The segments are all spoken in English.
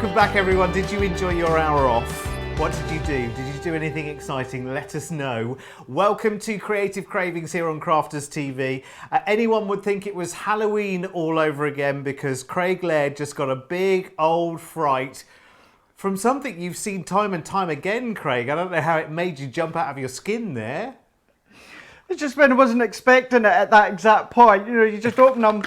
Welcome back, everyone. Did you enjoy your hour off? What did you do? Did you do anything exciting? Let us know. Welcome to Creative Cravings here on Crafters TV. Anyone would think it was Halloween all over again because Craig Laird just got a big old fright from something you've seen time and time again, Craig. I don't know how it made you jump out of your skin there. It's just when I wasn't expecting it at that exact point. You know, you just open them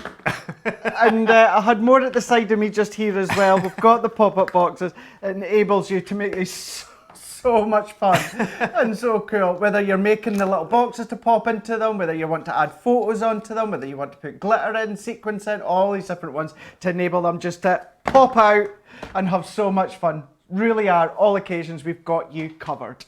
and I had more at the side of me just here as well. We've got the pop-up boxes. It enables you to make these so much fun and so cool. Whether you're making the little boxes to pop into them, whether you want to add photos onto them, whether you want to put glitter in, sequins in, all these different ones to enable them just to pop out and have so much fun. Really are, all occasions, we've got you covered.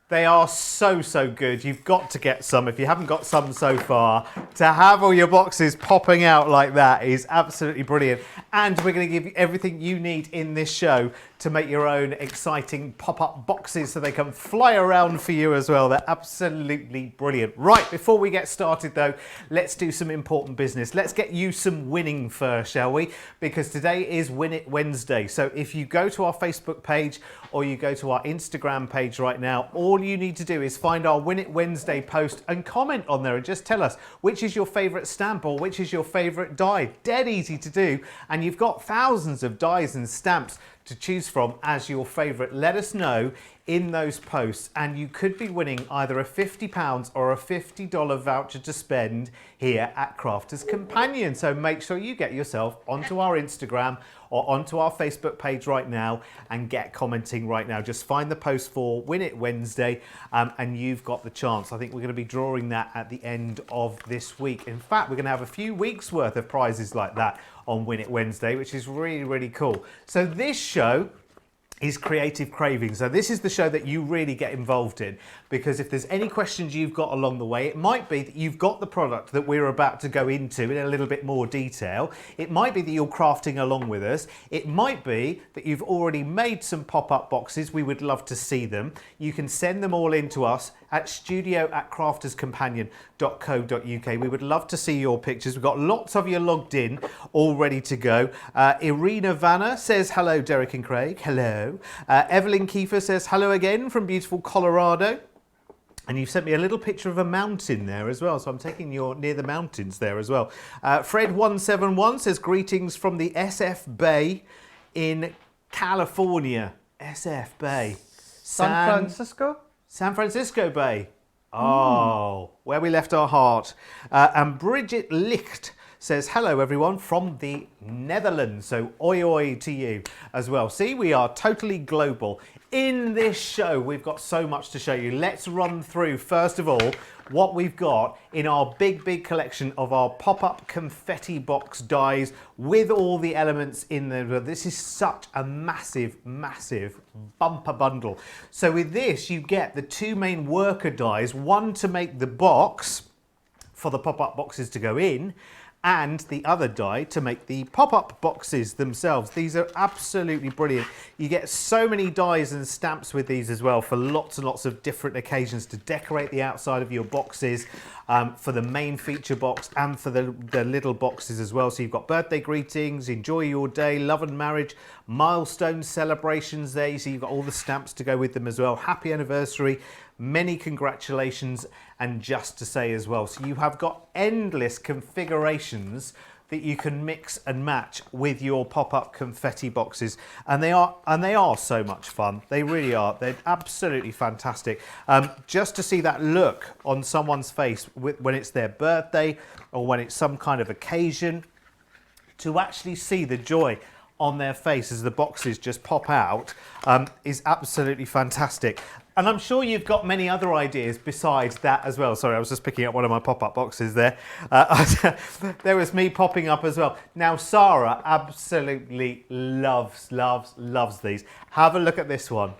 They are so, so good. You've got to get some if you haven't got some so far. To have all your boxes popping out like that is absolutely brilliant. And we're going to give you everything you need in this show to make your own exciting pop-up boxes so they can fly around for you as well. They're absolutely brilliant. Right, before we get started though, let's do some important business. Let's get you some winning first, shall we? Because today is Win It Wednesday. So if you go to our Facebook page or you go to our Instagram page right now, all you need to do is find our Win It Wednesday post and comment on there and just tell us which is your favourite stamp or which is your favourite die. Dead easy to do, and you've got thousands of dies and stamps to choose from as your favourite. Let us know in those posts and you could be winning either a £50 or a $50 voucher to spend here at Crafters Companion. So make sure you get yourself onto our Instagram or onto our Facebook page right now and get commenting right now. Just find the post for Win It Wednesday and you've got the chance. I think we're going to be drawing that at the end of this week. In fact, we're going to have a few weeks worth of prizes like that on Win It Wednesday, which is really, really cool. So this show is Creative Craving. So this is the show that you really get involved in, because if there's any questions you've got along the way, it might be that you've got the product that we're about to go into in a little bit more detail. It might be that you're crafting along with us. It might be that you've already made some pop-up boxes. We would love to see them. You can send them all in to us at studio@crafterscompanion.co.uk. We would love to see your pictures. We've got lots of you logged in, all ready to go. Irina Vanna says, hello, Derek and Craig. Hello. Evelyn Kiefer says, hello again from beautiful Colorado. And you've sent me a little picture of a mountain there as well. So I'm taking you near the mountains there as well. Fred171 says, greetings from the SF Bay in California. SF Bay. San Francisco? San Francisco Bay. Oh, where we left our heart. And Bridget Licht says, hello everyone from the Netherlands. So oi oi to you as well. See, we are totally global. In this show, we've got so much to show you. Let's run through, first of all, what we've got in our big, big collection of our pop-up confetti box dies with all the elements in there. This is such a massive, massive bumper bundle. So with this, you get the two main worker dies, one to make the box for the pop-up boxes to go in, and the other die to make the pop-up boxes themselves. These are absolutely brilliant. You get so many dies and stamps with these as well for lots and lots of different occasions to decorate the outside of your boxes, for the main feature box and for the little boxes as well. So you've got birthday greetings, enjoy your day, love and marriage, milestone celebrations there. So you've got all the stamps to go with them as well. Happy anniversary, many congratulations, and just to say as well. So you have got endless configurations that you can mix and match with your pop-up confetti boxes, and they are so much fun. They really are. They're absolutely fantastic. Just to see that look on someone's face when it's their birthday or when it's some kind of occasion, to actually see the joy on their face as the boxes just pop out is absolutely fantastic. And I'm sure you've got many other ideas besides that as well. Sorry, I was just picking up one of my pop-up boxes there. There was me popping up as well. Now, Sarah absolutely loves these. Have a look at this one.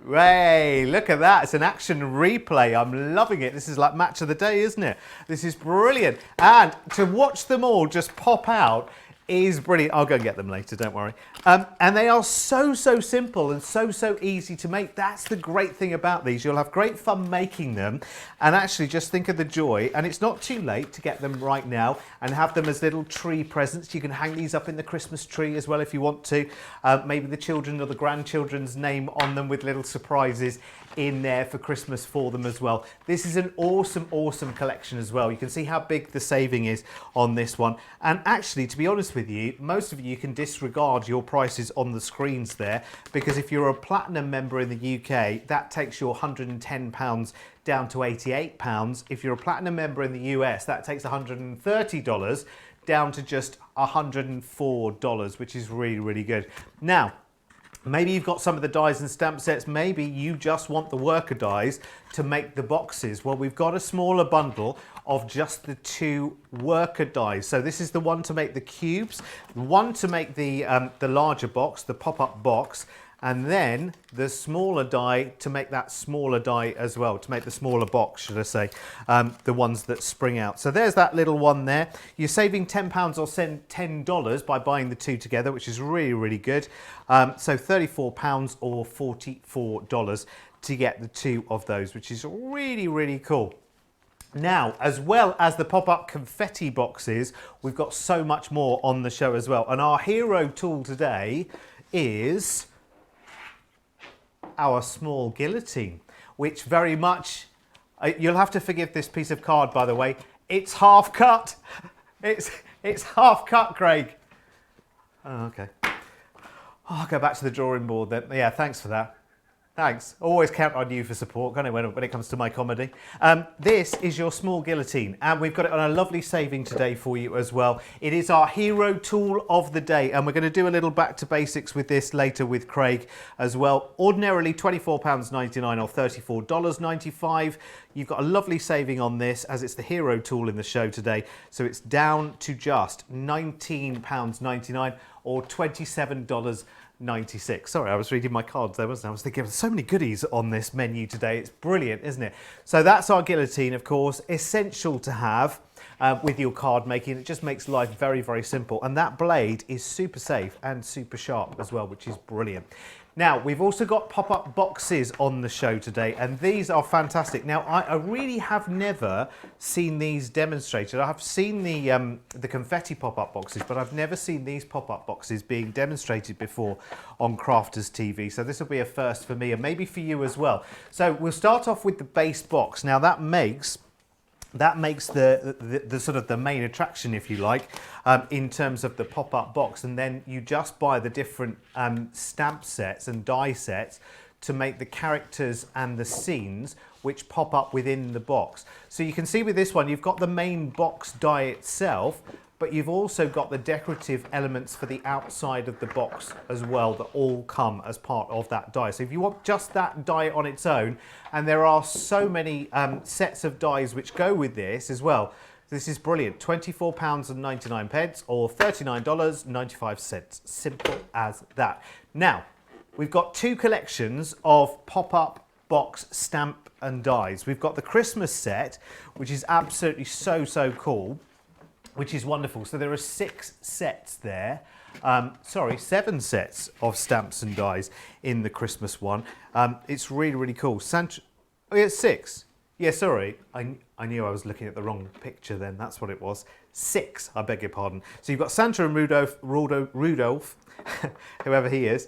Hey, look at that. It's an action replay. I'm loving it. This is like match of the day, isn't it? This is brilliant. And to watch them all just pop out is brilliant. I'll go and get them later, don't worry. And they are so simple and so easy to make. That's the great thing about these. You'll have great fun making them, and actually just think of the joy. And it's not too late to get them right now and have them as little tree presents. You can hang these up in the Christmas tree as well if you want to. Maybe the children or the grandchildren's name on them with little surprises in there for Christmas for them as well. This is an awesome collection as well. You can see how big the saving is on this one. And actually, to be honest with you, most of you can disregard your prices on the screens there, because if you're a platinum member in the UK, that takes your £110 down to £88. If you're a platinum member in the US, that takes $130 down to just $104, which is really good. Now, maybe you've got some of the dies and stamp sets. Maybe you just want the worker dies to make the boxes. Well, we've got a smaller bundle of just the 2 worker dies. So this is the one to make the cubes, one to make the larger box, the pop-up box, and then the smaller die to make that smaller die as well, to make the smaller box, should I say, the ones that spring out. So there's that little one there. You're saving £10 or $10 by buying the 2 together, which is really good. So £34 or $44 to get the 2 of those, which is really cool. Now, as well as the pop-up confetti boxes, we've got so much more on the show as well. And our hero tool today is our small guillotine, which very much, you'll have to forgive this piece of card, by the way, it's half cut. It's half cut, Craig. Oh, okay. Oh, I'll go back to the drawing board then. Yeah, thanks for that. Thanks. Always count on you for support, can't I, when it comes to my comedy. This is your small guillotine, and we've got it on a lovely saving today for you as well. It is our hero tool of the day, and we're going to do a little back to basics with this later with Craig as well. Ordinarily £24.99 or $34.95. You've got a lovely saving on this as it's the hero tool in the show today. So it's down to just £19.99 or $27.96. Sorry, I was reading my cards there, wasn't I? I was thinking there's so many goodies on this menu today. It's brilliant, isn't it? So that's our guillotine, of course, essential to have with your card making. It just makes life very simple. And that blade is super safe and super sharp as well, which is brilliant. Now, we've also got pop-up boxes on the show today, and these are fantastic. Now, I really have never seen these demonstrated. I have seen the confetti pop-up boxes, but I've never seen these pop-up boxes being demonstrated before on Crafters TV. So this will be a first for me, and maybe for you as well. So we'll start off with the base box. Now, that makes the sort of the main attraction, if you like, in terms of the pop-up box, and then you just buy the different stamp sets and die sets to make the characters and the scenes which pop up within the box. So you can see with this one, you've got the main box die itself, but you've also got the decorative elements for the outside of the box as well that all come as part of that die. So if you want just that die on its own, and there are so many sets of dies which go with this as well, this is brilliant. £24.99 or $39.95. Simple as that. Now, we've got 2 collections of pop-up box stamp and dies. We've got the Christmas set, which is absolutely so cool, which is wonderful. So there are 6 sets there. 7 sets of stamps and dies in the Christmas one. It's really cool. Santa, oh yeah, 6. Yeah, sorry, I knew I was looking at the wrong picture then. That's what it was. 6, I beg your pardon. So you've got Santa and Rudolph, whoever he is,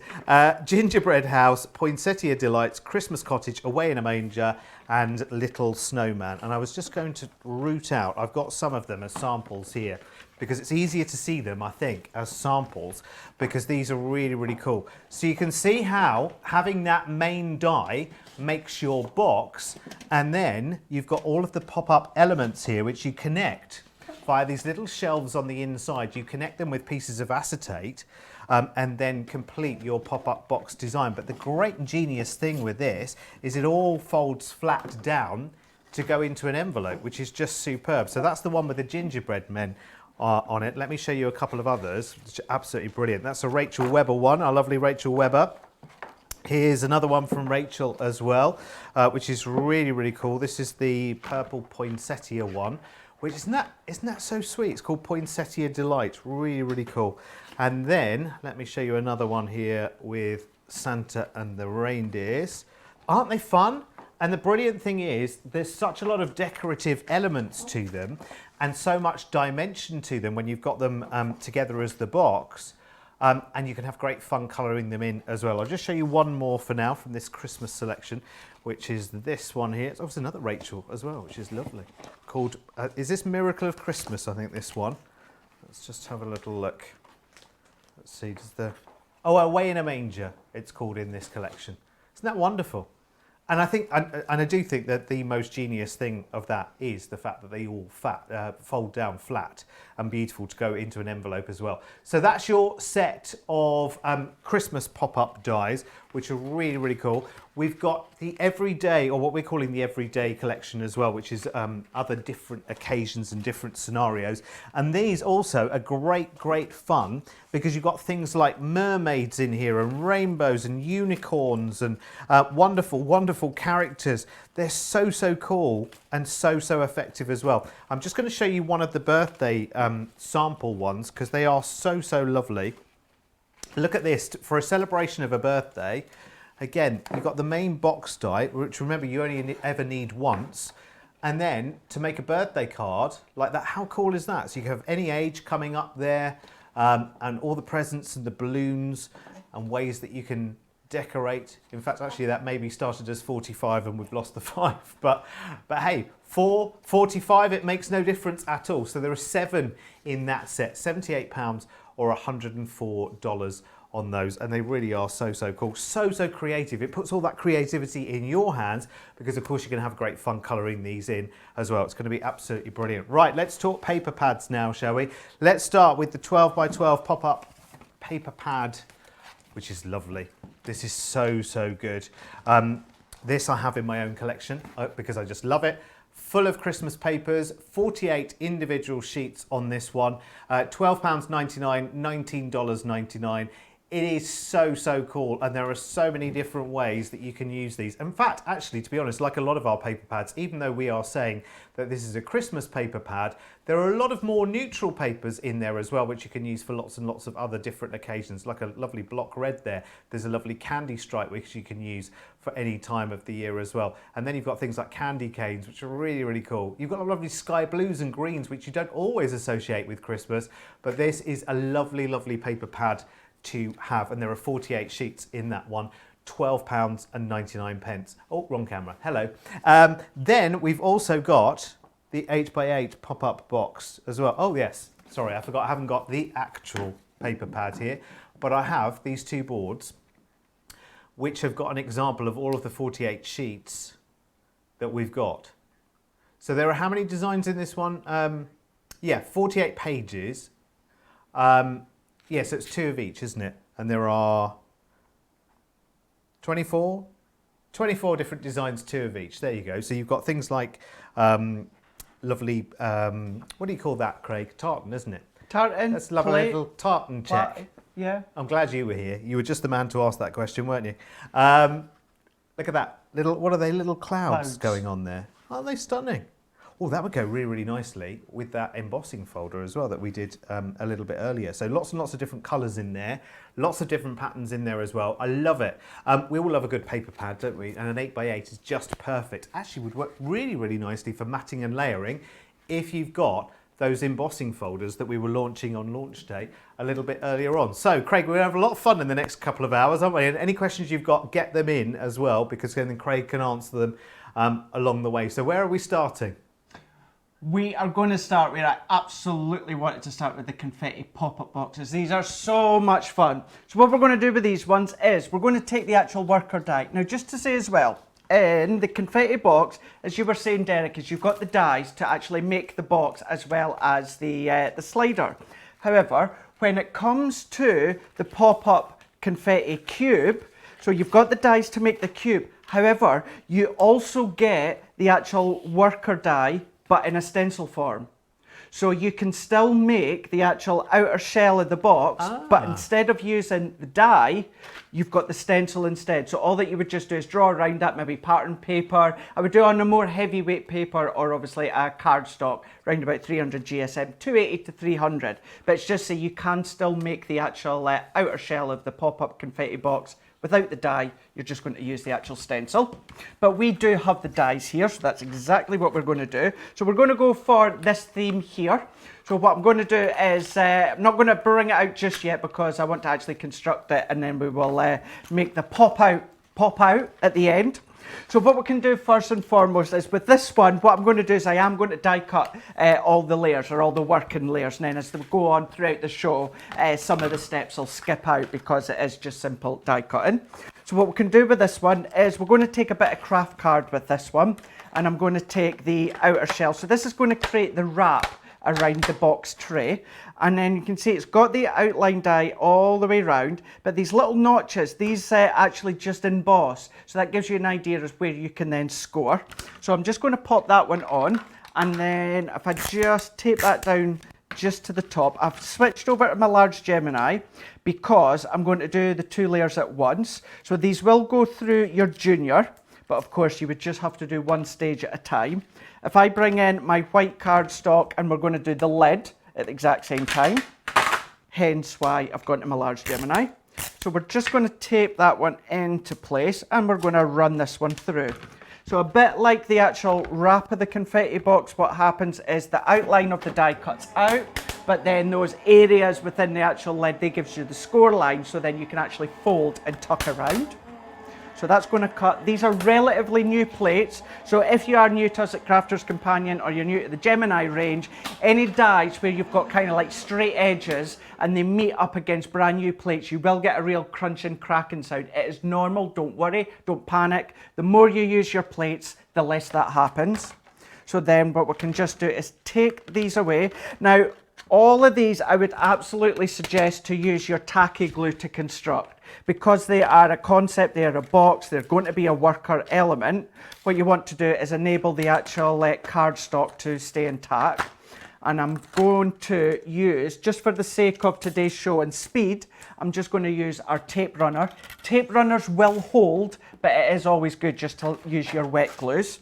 Gingerbread House, Poinsettia Delights, Christmas Cottage, Away in a Manger, and Little Snowman. And I was just going to root out, I've got some of them as samples here, because it's easier to see them, I think, as samples, because these are really cool. So you can see how having that main die makes your box, and then you've got all of the pop-up elements here which you connect via these little shelves on the inside. You connect them with pieces of acetate and then complete your pop-up box design. But the great ingenious thing with this is it all folds flat down to go into an envelope, which is just superb. So that's the one with the gingerbread men on it. Let me show you a couple of others, which are absolutely brilliant. That's a Rachel Webber one, our lovely Rachel Webber. Here's another one from Rachel as well, which is really cool. This is the purple poinsettia one, which isn't that so sweet? It's called Poinsettia Delight. Really, really cool. And then let me show you another one here with Santa and the reindeers. Aren't they fun? And the brilliant thing is there's such a lot of decorative elements to them and so much dimension to them when you've got them together as the box. And you can have great fun colouring them in as well. I'll just show you one more for now from this Christmas selection, which is this one here. It's obviously another Rachel as well, which is lovely. Called, is this Miracle of Christmas, I think, this one. Let's just have a little look. Let's see, does the... Oh, Away in a Manger, it's called in this collection. Isn't that wonderful? And I think, and I do think that the most genius thing of that is the fact that they all fold down flat and beautiful to go into an envelope as well. So that's your set of Christmas pop-up dies, which are really, really cool. We've got the everyday, or what we're calling the everyday collection as well, which is other different occasions and different scenarios. And these also are great, great fun because you've got things like mermaids in here and rainbows and unicorns and wonderful, wonderful characters. They're so, so cool and so, so effective as well. I'm just going to show you one of the birthday sample ones because they are so, so lovely. Look at this. For a celebration of a birthday, again, you've got the main box die, which remember you only ever need once. And then to make a birthday card like that, how cool is that? So you can have any age coming up there and all the presents and the balloons and ways that you can decorate. In fact, actually that maybe started as 45 and we've lost the 5. But hey, 4, 45, it makes no difference at all. So there are 7 in that set, £78 or $104 on those, and they really are so, so cool, so, so creative. It puts all that creativity in your hands because of course you're going to have great fun colouring these in as well. It's going to be absolutely brilliant. Right, let's talk paper pads now, shall we? Let's start with the 12 by 12 pop-up paper pad, which is lovely. This is so, so good. This I have in my own collection because I just love it. Full of Christmas papers, 48 individual sheets on this one, £12.99, $19.99. It is so, so cool, and there are so many different ways that you can use these. In fact, actually, to be honest, like a lot of our paper pads, even though we are saying that this is a Christmas paper pad, there are a lot of more neutral papers in there as well, which you can use for lots and lots of other different occasions, like a lovely block red there. There's a lovely candy stripe, which you can use for any time of the year as well. And then you've got things like candy canes, which are really, really cool. You've got lovely sky blues and greens, which you don't always associate with Christmas, but this is a lovely, lovely paper pad to have, and there are 48 sheets in that one, £12.99. Oh, wrong camera. Hello. Then we've also got the 8x8 pop-up box as well. Oh yes, sorry, I forgot. I haven't got the actual paper pad here, but I have these 2 boards which have got an example of all of the 48 sheets that we've got. So there are how many designs in this one? Yeah, 48 pages. Yeah, so it's 2 of each, isn't it? And there are 24 different designs, 2 of each. There you go. So you've got things like lovely, what do you call that, Craig? Tartan, isn't it? Tartan. That's a lovely little tartan check. Yeah. I'm glad you were here. You were just the man to ask that question, weren't you? Look at that. What are they, little clouds going on there? Aren't they stunning? Oh, that would go really, really nicely with that embossing folder as well that we did a little bit earlier. So lots and lots of different colours in there, lots of different patterns in there as well. I love it. We all love a good paper pad, don't we? And an 8x8 is just perfect. Actually would work really, really nicely for matting and layering if you've got those embossing folders that we were launching on launch day a little bit earlier on. So Craig, we're going to have a lot of fun in the next couple of hours, aren't we? And any questions you've got, get them in as well, because then Craig can answer them along the way. So where are we starting? We are going to start where I absolutely wanted to start with the confetti pop-up boxes. These are so much fun. So what we're going to do with these ones is we're going to take the actual worker die. Now just to say as well, in the confetti box, as you were saying, Derek, is you've got the dies to actually make the box as well as the slider. However, when it comes to the pop-up confetti cube, so you've got the dies to make the cube. However, you also get the actual worker die but in a stencil form. So you can still make the actual outer shell of the box, but instead of using the die, you've got the stencil instead. So all that you would just do is draw around that, maybe pattern paper. I would do on a more heavyweight paper, or obviously a cardstock, around about 300 GSM, 280 to 300. But it's just so you can still make the actual outer shell of the pop-up confetti box without the die. You're just going to use the actual stencil. But we do have the dies here, so that's exactly what we're going to do. So we're going to go for this theme here. So what I'm going to do is, I'm not going to bring it out just yet because I want to actually construct it, and then we will make the pop out at the end. So what we can do first and foremost is with this one, what I'm going to do is I am going to die cut all the layers, or all the working layers, and then as we go on throughout the show, some of the steps will skip out because it is just simple die cutting. So what we can do with this one is we're going to take a bit of craft card with this one, and I'm going to take the outer shell. So this is going to create the wrap around the box tray, and then you can see it's got the outline die all the way around, but these little notches, these actually just emboss, so that gives you an idea of where you can then score. So I'm just going to pop that one on, and then if I just tape that down just to the top, I've switched over to my large Gemini because I'm going to do the 2 layers at once. So these will go through your junior, but of course you would just have to do 1 stage at a time. If I bring in my white cardstock, and we're going to do the lid at the exact same time, hence why I've gone to my large Gemini. So we're just going to tape that one into place, and we're going to run this one through. So a bit like the actual wrap of the confetti box, what happens is the outline of the die cuts out, but then those areas within the actual lid, they gives you the score line, so then you can actually fold and tuck around. So that's going to cut. These are relatively new plates. So if you are new to us at Crafter's Companion, or you're new to the Gemini range, any dies where you've got kind of like straight edges and they meet up against brand new plates, you will get a real crunching, cracking sound. It is normal, don't worry, don't panic. The more you use your plates, the less that happens. So then what we can just do is take these away. Now, all of these I would absolutely suggest to use your tacky glue to construct. Because they are a concept, they are a box, they're going to be a worker element, what you want to do is enable the actual cardstock to stay intact. And I'm going to use, just for the sake of today's show and speed, I'm just going to use our tape runner. Tape runners will hold, but it is always good just to use your wet glues.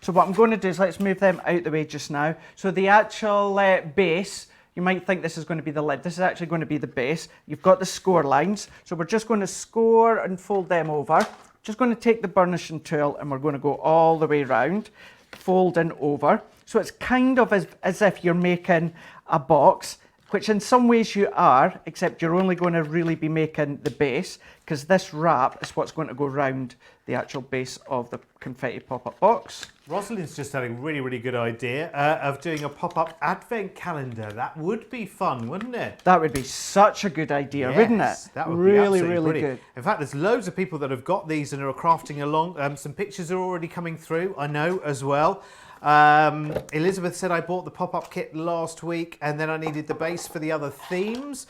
So what I'm going to do is, let's move them out the way just now. So the actual base, you might think this is going to be the lid. This is actually going to be the base. You've got the score lines. So we're just going to score and fold them over. Just going to take the burnishing tool, and we're going to go all the way around, folding over. So it's kind of as if you're making a box, which in some ways you are, except you're only going to really be making the base, because this wrap is what's going to go around the actual base of the confetti pop-up box. Rosalind's just had a really, really good idea of doing a pop-up advent calendar. That would be fun, wouldn't it? That would be such a good idea, Yes, wouldn't it? That would really, be really brilliant. good. In fact, there's loads of people that have got these and are crafting along. Some pictures are already coming through, I know, as well. Elizabeth said, I bought the pop-up kit last week and then I needed the base for the other themes.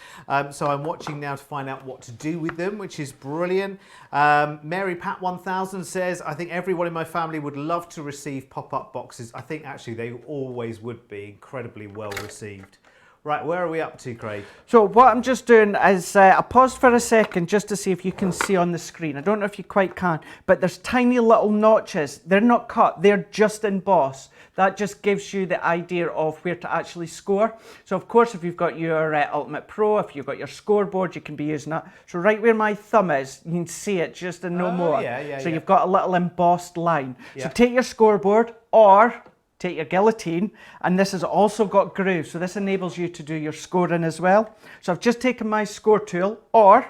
So I'm watching now to find out what to do with them, which is brilliant. Mary Pat 1000 says, I think everyone in my family would love to receive pop-up boxes. I think actually they always would be incredibly well received. Right, where are we up to, Craig? So what I'm just doing is, I paused for a second just to see if you can see on the screen. I don't know if you quite can, but there's tiny little notches. They're not cut, they're just embossed. That just gives you the idea of where to actually score. So of course, if you've got your Ultimate Pro, if you've got your scoreboard, you can be using that. So right where my thumb is, you can see it just and no more. So you've got a little embossed line. So take your scoreboard, or take your guillotine, and this has also got grooves, so this enables you to do your scoring as well. So I've just taken my score tool, or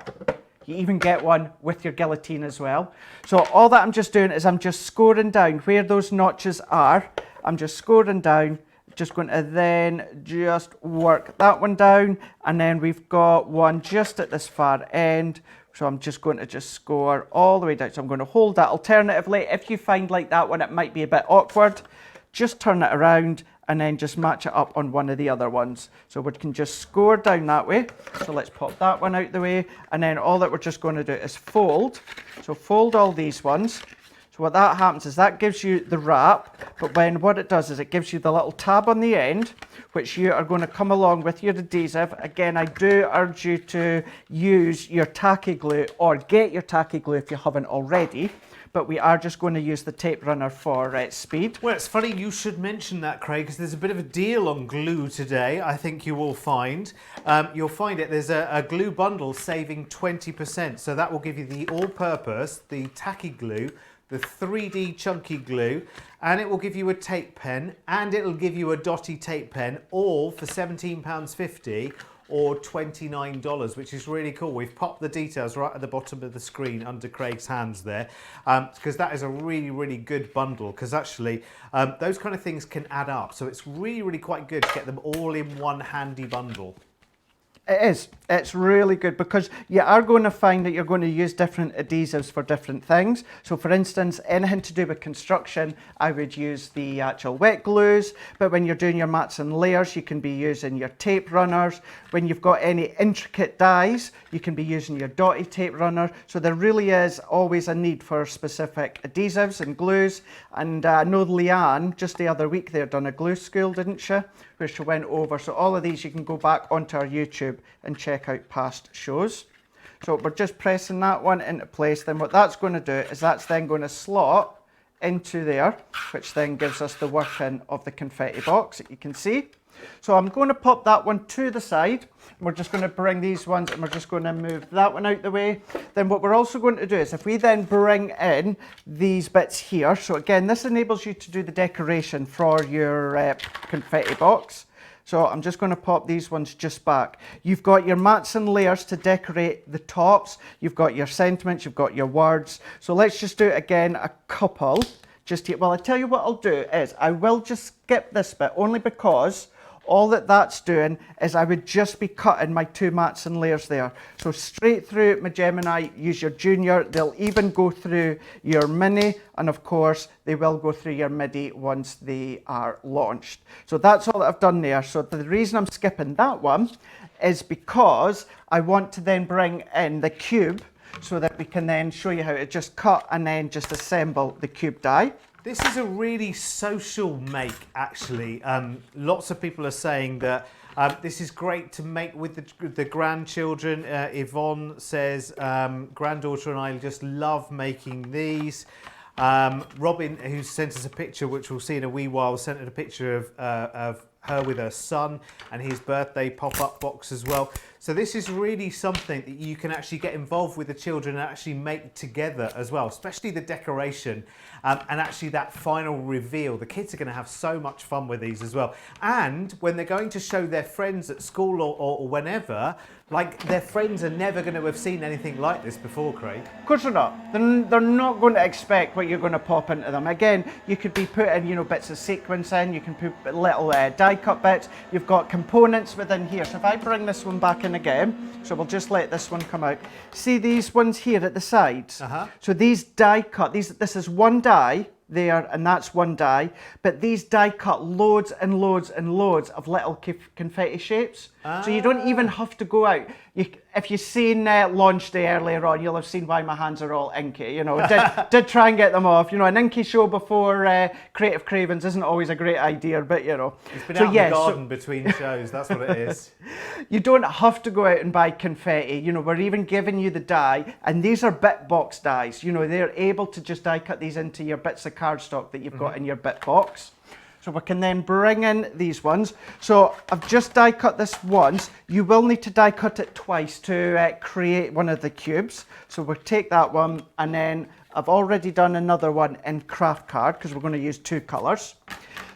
you even get one with your guillotine as well. So all that I'm just doing is I'm just scoring down where those notches are. I'm just scoring down, just going to then just work that one down, and then we've got one just at this far end. So I'm just going to just score all the way down. So I'm going to hold that. Alternatively, if you find like that one, it might be a bit awkward, just turn it around and then just match it up on one of the other ones. So we can just score down that way. So let's pop that one out the way. And then all that we're just going to do is fold. So fold all these ones. So what that happens is that gives you the wrap, but then what it does is it gives you the little tab on the end, which you are going to come along with your adhesive. Again, I do urge you to use your tacky glue or get your tacky glue if you haven't already, but we are just going to use the tape runner for speed. Well, it's funny you should mention that, Craig, because there's a bit of a deal on glue today, I think you will find. You'll find it, there's a glue bundle saving 20%, so that will give you the all-purpose, the tacky glue, the 3D chunky glue, and it will give you a tape pen, and it'll give you a dotty tape pen, all for £17.50 or $29, which is really cool. We've popped the details right at the bottom of the screen under Craig's hands there, because that is a really, really good bundle, because actually those kind of things can add up. So it's really, really quite good to get them all in one handy bundle. It is. It's really good because you are going to find that you're going to use different adhesives for different things. So for instance, anything to do with construction, I would use the actual wet glues. But when you're doing your mats and layers, you can be using your tape runners. When you've got any intricate dies, you can be using your dotty tape runner. So there really is always a need for specific adhesives and glues. And I know Leanne, just the other week there, done a glue school, didn't she? Where she went over. So all of these you can go back onto our YouTube and check out past shows. So we're just pressing that one into place. Then what that's going to do is that's then going to slot into there, which then gives us the working of the confetti box that you can see. So I'm going to pop that one to the side. We're just going to bring these ones and we're just going to move that one out the way. Then what we're also going to do is if we then bring in these bits here, so again, this enables you to do the decoration for your confetti box. So I'm just going to pop these ones just back. You've got your mats and layers to decorate the tops. You've got your sentiments, you've got your words. So let's just do it again, a couple. Just here. Well, I tell you what I'll do is I will just skip this bit only because all that's doing is I would just be cutting my two mats and layers there. So straight through my Gemini, use your Junior. They'll even go through your Mini, and of course they will go through your Midi once they are launched. So that's all that I've done there. So the reason I'm skipping that one is because I want to then bring in the cube so that we can then show you how to just cut and then just assemble the cube die. This is a really social make, actually. Lots of people are saying that this is great to make with the grandchildren. Yvonne says, granddaughter and I just love making these. Robin, who sent us a picture, which we'll see in a wee while, sent us a picture of her with her son and his birthday pop-up box as well. So this is really something that you can actually get involved with the children and actually make together as well, especially the decoration and actually that final reveal. The kids are going to have so much fun with these as well. And when they're going to show their friends at school or whenever, like their friends are never going to have seen anything like this before, Craig. Of course they're not. They're not going to expect what you're going to pop into them. Again, you could be putting, you know, bits of sequins in. You can put little die cut bits. You've got components within here. So if I bring this one back in again, so we'll just let this one come out. See these ones here at the sides? So these die cut, this is one die there, and that's one die, but these die cut loads and loads and loads of little confetti shapes. So you don't even have to go out. If you've seen launch day earlier on, you'll have seen why my hands are all inky. You know, did try and get them off. You know, an inky show before Creative Cravings isn't always a great idea, but you know. It's been out in the garden between shows, that's what it is. You don't have to go out and buy confetti. You know, we're even giving you the die, and these are bit box dies. You know, they're able to just die cut these into your bits of cardstock that you've got in your bit box. So we can then bring in these ones. So I've just die cut this once. You will need to die cut it twice to create one of the cubes. So we'll take that one, and then I've already done another one in craft card because we're going to use two colours.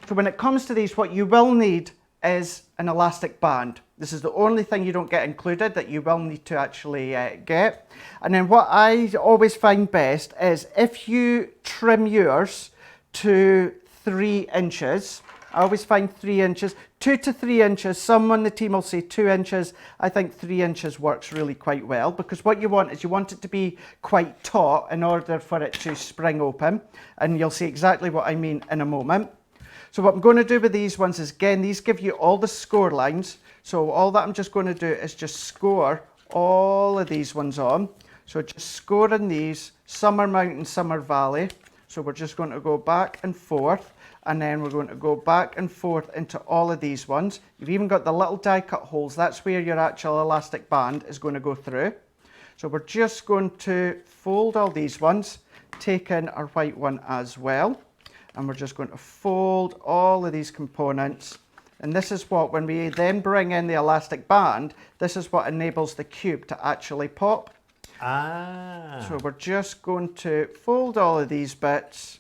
So when it comes to these, what you will need is an elastic band. This is the only thing you don't get included that you will need to actually get. And then what I always find best is if you trim yours to 3 inches. I always find 3 inches, 2 to 3 inches. Some on the team will say 2 inches. I think 3 inches works really quite well because what you want is you want it to be quite taut in order for it to spring open. And you'll see exactly what I mean in a moment. So what I'm going to do with these ones is, again, these give you all the score lines. So all that I'm just going to do is just score all of these ones on. So just scoring these, Summer Mountain, Summer Valley. So we're just going to go back and forth, and then we're going to go back and forth into all of these ones. You've even got the little die cut holes. That's where your actual elastic band is going to go through. So we're just going to fold all these ones, take in our white one as well, and we're just going to fold all of these components. And this is what, when we then bring in the elastic band, this is what enables the cube to actually pop. Ah. So we're just going to fold all of these bits,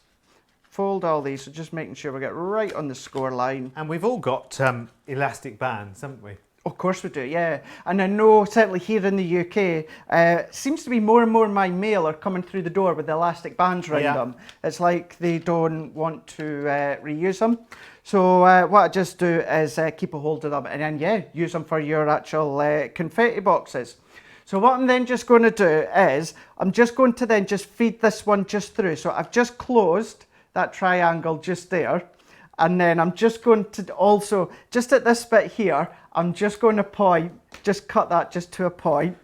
fold all these, so just making sure we get right on the score line. And we've all got elastic bands, haven't we? Of course we do, yeah. And I know certainly here in the UK, seems to be more and more my mail are coming through the door with the elastic bands around them. It's like they don't want to reuse them. So what I just do is keep a hold of them and then, yeah, use them for your actual confetti boxes. So what I'm then just going to do is, I'm just going to then just feed this one just through. So I've just closed that triangle just there. And then I'm just going to also, just at this bit here, I'm just going to point, just cut that just to a point.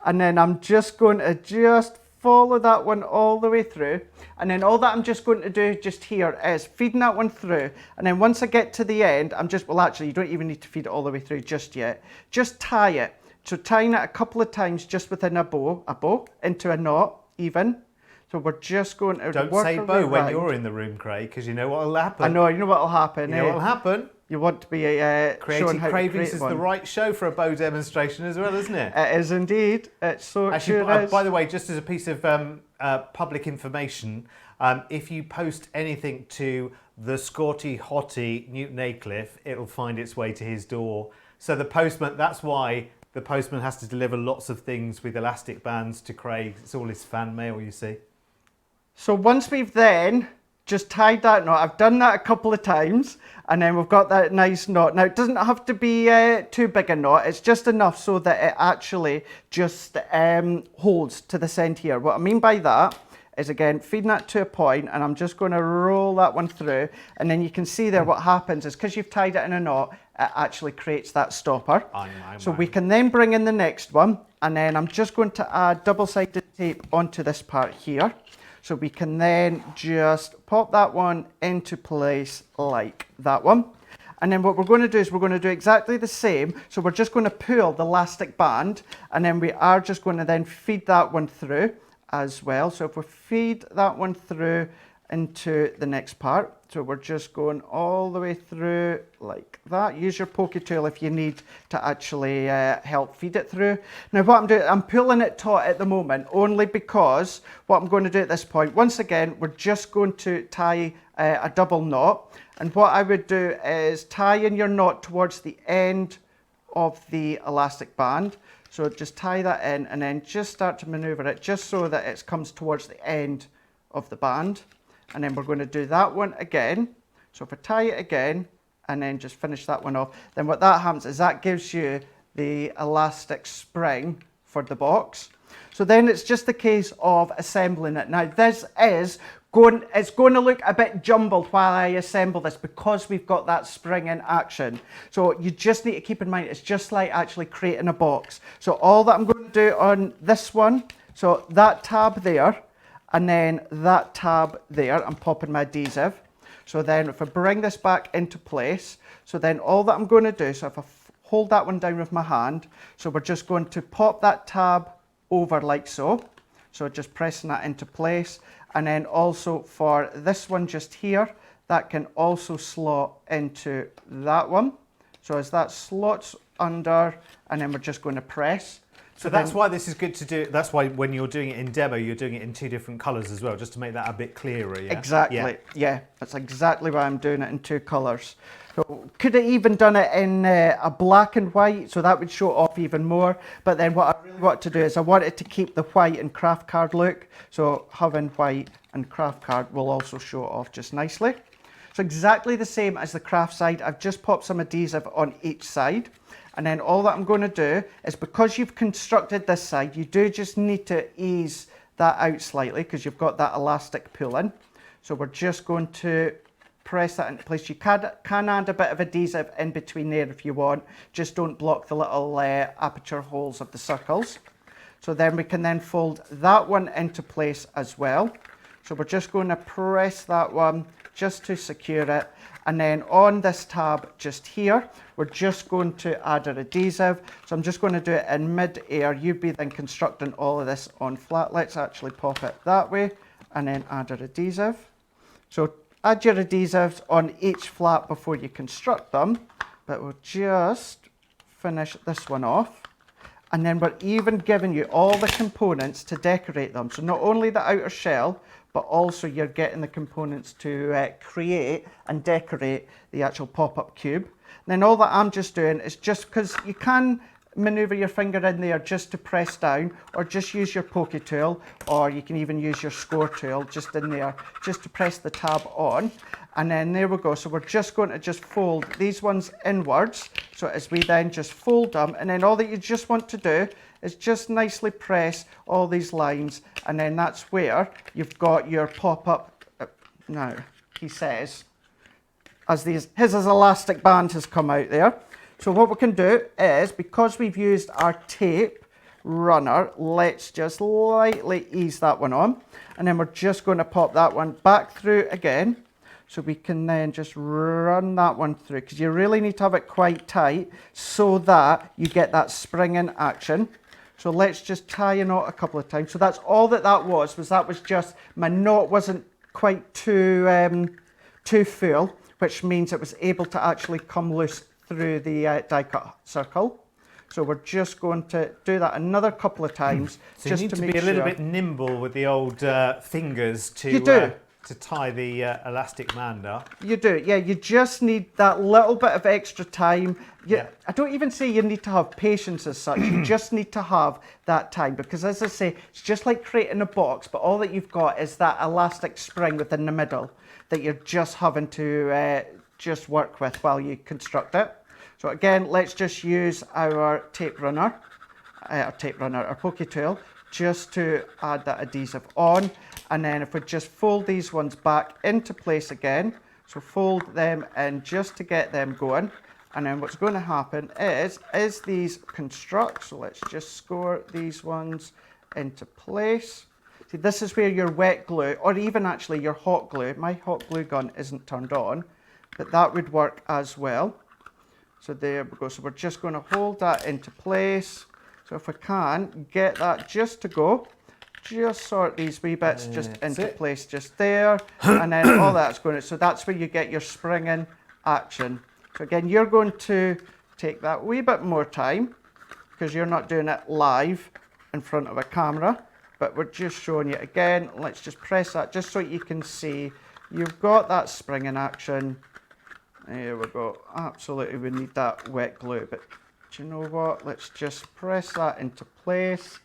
And then I'm just going to just follow that one all the way through. And then all that I'm just going to do just here is feeding that one through. And then once I get to the end, I'm just, well actually you don't even need to feed it all the way through just yet. Just tie it. So tying it a couple of times just within a bow into a knot even. So we're just going to Don't work say our bow way when round. you're in the room, Craig, because you know what will happen. I know, you know what will happen. You know what will happen. You want to be Creating how Cravings to is one. the right show for a bow demonstration as well, isn't it? It is indeed. It's so Actually, sure is. by the way, just as a piece of public information, if you post anything to the Scotty Hottie Newton Aycliffe, it'll find its way to his door. So the postman, that's why the postman has to deliver lots of things with elastic bands to Craig. It's all his fan mail, you see. So once we've then just tied that knot, I've done that a couple of times, and then we've got that nice knot. Now it doesn't have to be too big a knot, it's just enough so that it actually just holds to this end here. What I mean by that is, again, feeding that to a point, and I'm just going to roll that one through, and then you can see there what happens is, because you've tied it in a knot, it actually creates that stopper. So we can then bring in the next one, and then I'm just going to add double-sided tape onto this part here. So we can then just pop that one into place like that one. And then what we're going to do is we're going to do exactly the same. So we're just going to pull the elastic band, and then we are just going to then feed that one through as well. So if we feed that one through into the next part, so we're just going all the way through like that. Use your pokey tool if you need to actually help feed it through. Now what I'm doing, I'm pulling it taut at the moment only because what I'm going to do at this point, once again, we're just going to tie a double knot. And what I would do is tie in your knot towards the end of the elastic band. So just tie that in and then just start to maneuver it just so that it comes towards the end of the band. And then we're going to do that one again. So if I tie it again and then just finish that one off, then what that happens is that gives you the elastic spring for the box. So then it's just a case of assembling it. Now this is it's going to look a bit jumbled while I assemble this because we've got that spring in action. So you just need to keep in mind, it's just like actually creating a box. So all that I'm going to do on this one, so that tab there, and then that tab there, I'm popping my adhesive. So then if I bring this back into place, so then all that I'm going to do, so if I hold that one down with my hand, so we're just going to pop that tab over like so. So just pressing that into place. And then also for this one just here, that can also slot into that one. So as that slots under, and then we're just going to press. So that's why this is good to do. That's why when you're doing it in demo, you're doing it in two different colours as well, just to make that a bit clearer. Yeah? Exactly. Yeah, that's exactly why I'm doing it in two colours. So could have even done it in a black and white, so that would show off even more. But then what I really want to do is I wanted to keep the white and craft card look. So having white and craft card will also show off just nicely. So exactly the same as the craft side. I've just popped some adhesive on each side. And then all that I'm going to do is, because you've constructed this side, you do just need to ease that out slightly because you've got that elastic pulling. So we're just going to press that into place. You can add a bit of adhesive in between there if you want. Just don't block the little aperture holes of the circles. So then we can then fold that one into place as well. So we're just going to press that one just to secure it. And then on this tab just here, we're just going to add our adhesive. So I'm just going to do it in mid-air. You'd be then constructing all of this on flat. Let's actually pop it that way and then add our adhesive. So add your adhesives on each flat before you construct them, but we'll just finish this one off. And then we're even giving you all the components to decorate them. So not only the outer shell, but also you're getting the components to create and decorate the actual pop-up cube. And then all that I'm just doing is just because you can maneuver your finger in there just to press down, or just use your pokey tool, or you can even use your score tool just in there just to press the tab on. And then there we go. So we're just going to just fold these ones inwards. So as we then just fold them, and then all that you just want to do is just nicely press all these lines, and then that's where you've got your pop-up. Now, he says, as his elastic band has come out there. So what we can do is, because we've used our tape runner, let's just lightly ease that one on, and then we're just going to pop that one back through again. So we can then just run that one through, because you really need to have it quite tight so that you get that springing action. So let's just tie a knot a couple of times. So that's all that was just, my knot wasn't quite too full, which means it was able to actually come loose through the die cut circle. So we're just going to do that another couple of times. So just you need to make be a little sure. bit nimble with the old fingers to You do. To tie the elastic band up. You do, yeah. You just need that little bit of extra time. Yeah. I don't even say you need to have patience as such. You just need to have that time, because as I say, it's just like creating a box, but all that you've got is that elastic spring within the middle that you're just having to just work with while you construct it. So again, let's just use our tape runner, our pokey tool, just to add that adhesive on. And then if we just fold these ones back into place again, so fold them in just to get them going. And then what's going to happen is these construct, so let's just score these ones into place. See, this is where your wet glue, or even actually your hot glue, my hot glue gun isn't turned on, but that would work as well. So there we go. So we're just going to hold that into place. So if we can get that just to go, just sort these wee bits just into place just there, and then all that's going to, so that's where you get your springing action. So again, you're going to take that wee bit more time, because you're not doing it live in front of a camera, but we're just showing you again. Let's just press that just so you can see you've got that springing action. There we go. Absolutely, we need that wet glue, but do you know what? Let's just press that into place,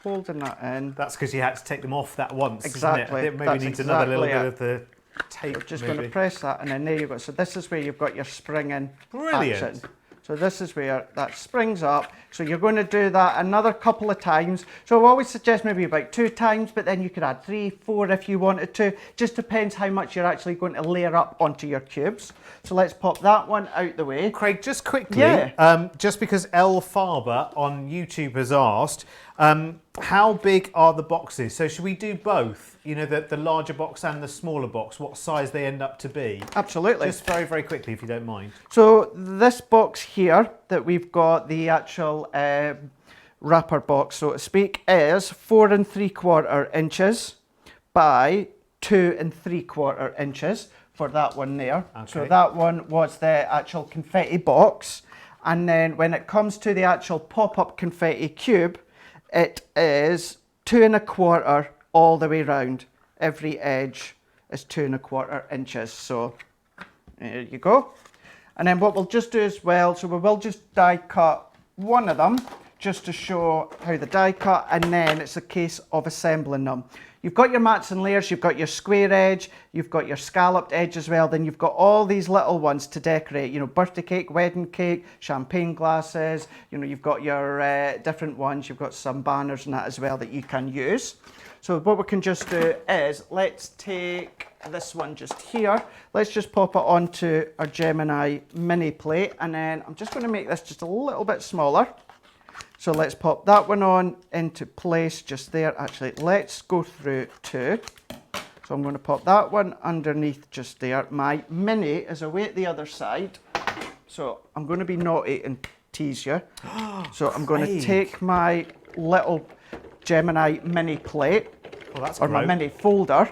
holding that in. That's because you had to take them off that once. Exactly. Isn't it? I think maybe needs another little bit of the tape. We're just maybe. going to press that, and then there you go. So this is where you've got your springing Brilliant. action. So this is where that springs up. So you're going to do that another couple of times. So I always suggest maybe about 2 times, but then you could add 3, 4 if you wanted to. Just depends how much you're actually going to layer up onto your cubes. So let's pop that one out the way. Craig, just quickly, Yeah. just because L Farber on YouTube has asked, how big are the boxes? So should we do both? You know, the larger box and the smaller box, what size they end up to be? Absolutely. Just very, very quickly, if you don't mind. So this box here that we've got, the actual wrapper box, so to speak, is 4 3/4 inches by 2 3/4 inches for that one there. Okay. So that one was the actual confetti box. And then when it comes to the actual pop-up confetti cube, it is 2 1/4 all the way round. Every edge is 2 1/4 inches. So there you go. And then what we'll just do as well, so we will just die cut one of them just to show how the die cut, and then it's a case of assembling them. You've got your mats and layers, you've got your square edge, you've got your scalloped edge as well, then you've got all these little ones to decorate, you know, birthday cake, wedding cake, champagne glasses, you know, you've got your different ones, you've got some banners and that as well that you can use. So what we can just do is, let's take this one just here, let's just pop it onto our Gemini mini plate, and then I'm just going to make this just a little bit smaller. So let's pop that one on into place just there. Actually, let's go through 2. So I'm going to pop that one underneath just there. My mini is away at the other side. So I'm going to be naughty and tease you. So I'm going to take my little Gemini mini plate, or my mini folder,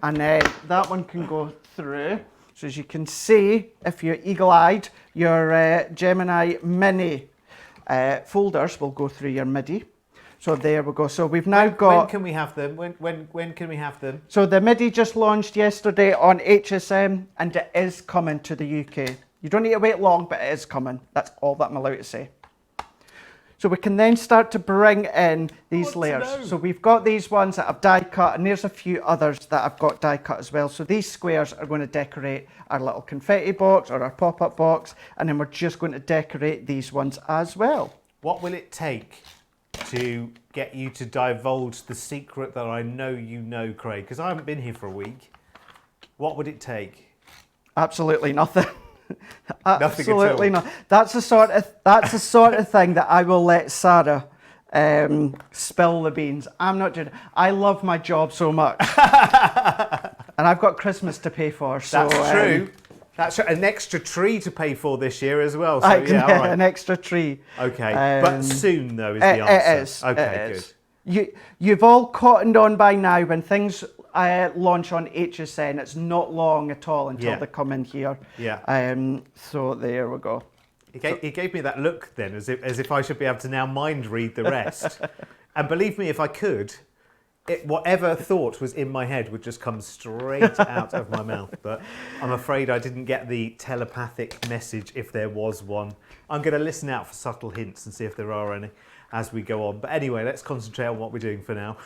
and then that one can go through. So as you can see, if you're eagle-eyed, your Gemini mini folders will go through your MIDI. So there we go. So we've now got... When can we have them? When can we have them? So the MIDI just launched yesterday on HSM, and it is coming to the UK. You don't need to wait long, but it is coming. That's all that I'm allowed to say. So we can then start to bring in these layers. So we've got these ones that I've die cut, and there's a few others that I've got die cut as well. So these squares are going to decorate our little confetti box or our pop-up box, and then we're just going to decorate these ones as well. What will it take to get you to divulge the secret that I know you know, Craig? Because I haven't been here for a week. What would it take? Absolutely nothing. Absolutely not. That's the sort of thing that I will let Sarah spill the beans. I'm not doing it. I love my job so much, and I've got Christmas to pay for. So, that's true. That's an extra tree to pay for this year as well. So yeah, all right. An extra tree. Okay, but soon though is the answer. It is. Okay, good. You've all cottoned on by now when things launch on HSN. It's not long at all until they come in here. Yeah. So there we go. He gave me that look then, as if I should be able to now mind read the rest. And believe me, if I could, whatever thought was in my head would just come straight out of my mouth. But I'm afraid I didn't get the telepathic message, if there was one. I'm going to listen out for subtle hints and see if there are any as we go on. But anyway, let's concentrate on what we're doing for now.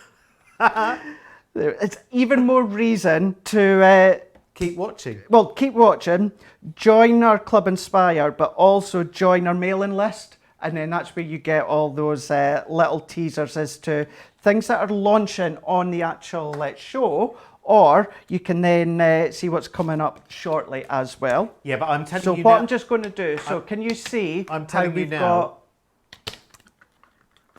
It's even more reason to keep watching. Well, keep watching, join our Club Inspire, but also join our mailing list. And then that's where you get all those little teasers as to things that are launching on the actual show, or you can then see what's coming up shortly as well. Yeah, but I'm telling you. So what now, I'm just going to do. So can you see? I'm telling how we've you now. got.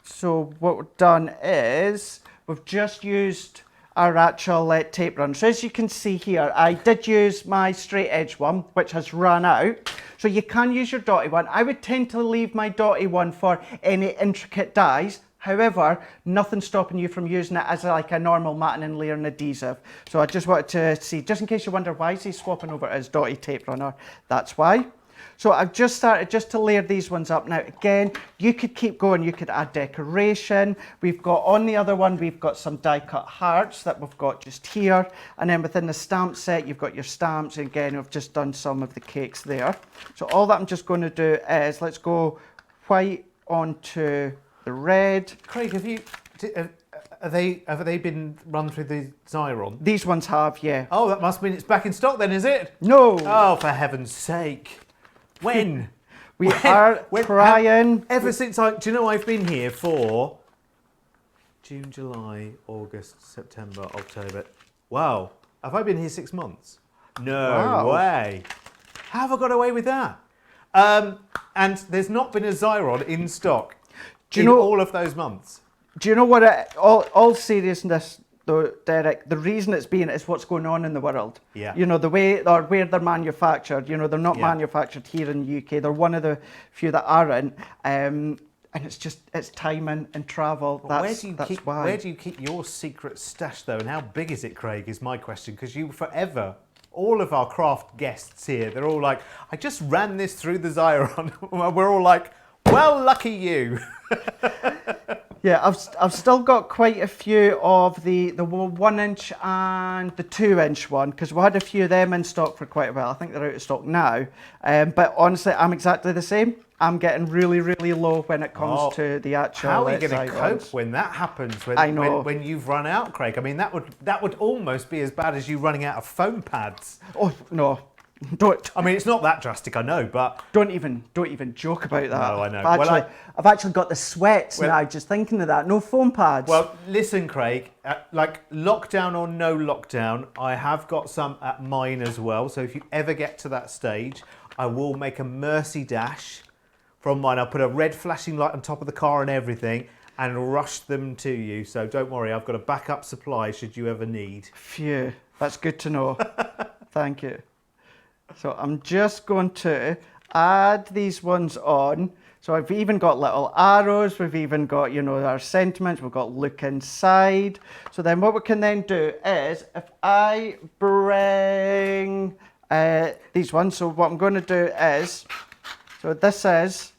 So what we've done is we've just used our actual tape run. So as you can see here, I did use my straight edge one, which has run out. So you can use your dotty one. I would tend to leave my dotty one for any intricate dies. However, nothing's stopping you from using it as like a normal matting and layering adhesive. So I just wanted to see, just in case you wonder why is he swapping over his dotty tape runner, that's why. So I've just started just to layer these ones up. Now again, you could keep going, you could add decoration. We've got on the other one, we've got some die cut hearts that we've got just here. And then within the stamp set, you've got your stamps. And again, we've just done some of the cakes there. So all that I'm just going to do is, let's go white onto the red. Craig, have they been run through the Xyron? These ones have, yeah. Oh, that must mean it's back in stock then, is it? No. Oh, for heaven's sake. When? We are trying. Ever since do you know I've been here for June, July, August, September, October. Wow. Have I been here 6 months? No way. How have I got away with that? And there's not been a Xyron in stock in all of those months. Do you know what? All seriousness, though, Derek, the reason it's been is what's going on in the world. Yeah. You know, the way or where they're manufactured. You know, they're not manufactured here in the UK. They're one of the few that aren't. And it's timing and travel. Well, that's why. Where do you keep your secret stash though? And how big is it, Craig? Is my question, because you forever. All of our craft guests here, they're all like, I just ran this through the Xyron. We're all like, well, lucky you. Yeah, I've still got quite a few of the 1 inch and the 2 inch one, because we had a few of them in stock for quite a while. I think they're out of stock now. But honestly, I'm exactly the same. I'm getting really, really low when it comes to the actual. How are you going to cope when that happens? When you've run out, Craig. I mean, that would almost be as bad as you running out of foam pads. Oh no. Don't. I mean, it's not that drastic, I know, but don't even joke about that. No, I know. I've actually got the sweats now just thinking of that. No foam pads. Well, listen, Craig. Like lockdown or no lockdown, I have got some at mine as well. So if you ever get to that stage, I will make a mercy dash from mine. I'll put a red flashing light on top of the car and everything and rush them to you. So don't worry, I've got a backup supply should you ever need. Phew, that's good to know. Thank you. So I'm just going to add these ones on. So I've even got little arrows, we've even got, you know, our sentiments, we've got look inside. So then what we can then do is, if I bring these ones, so what I'm going to do is, so this is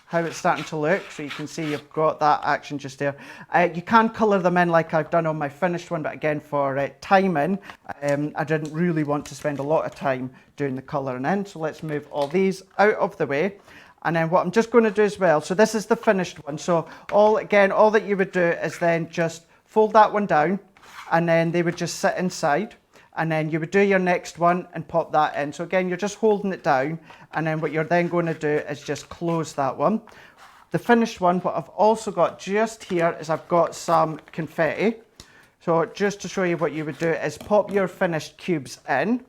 how it's starting to look. So you can see you've got that action just there. You can colour them in like I've done on my finished one, but again for timing, I didn't really want to spend a lot of time doing the colouring in. So let's move all these out of the way. And then what I'm just going to do as well, so this is the finished one. So all that you would do is then just fold that one down and then they would just sit inside. And then you would do your next one and pop that in. So again, you're just holding it down. And then what you're then going to do is just close that one. The finished one, what I've also got just here is I've got some confetti. So just to show you what you would do is pop your finished cubes in.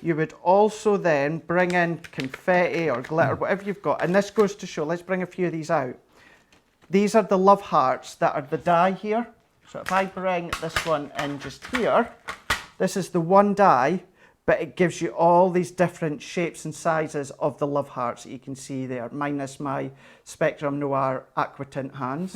You would also then bring in confetti or glitter, whatever you've got. And this goes to show, let's bring a few of these out. These are the love hearts that are the die here. So if I bring this one in just here, this is the one die, but it gives you all these different shapes and sizes of the love hearts that you can see there, minus my Spectrum Noir Aquatint hands.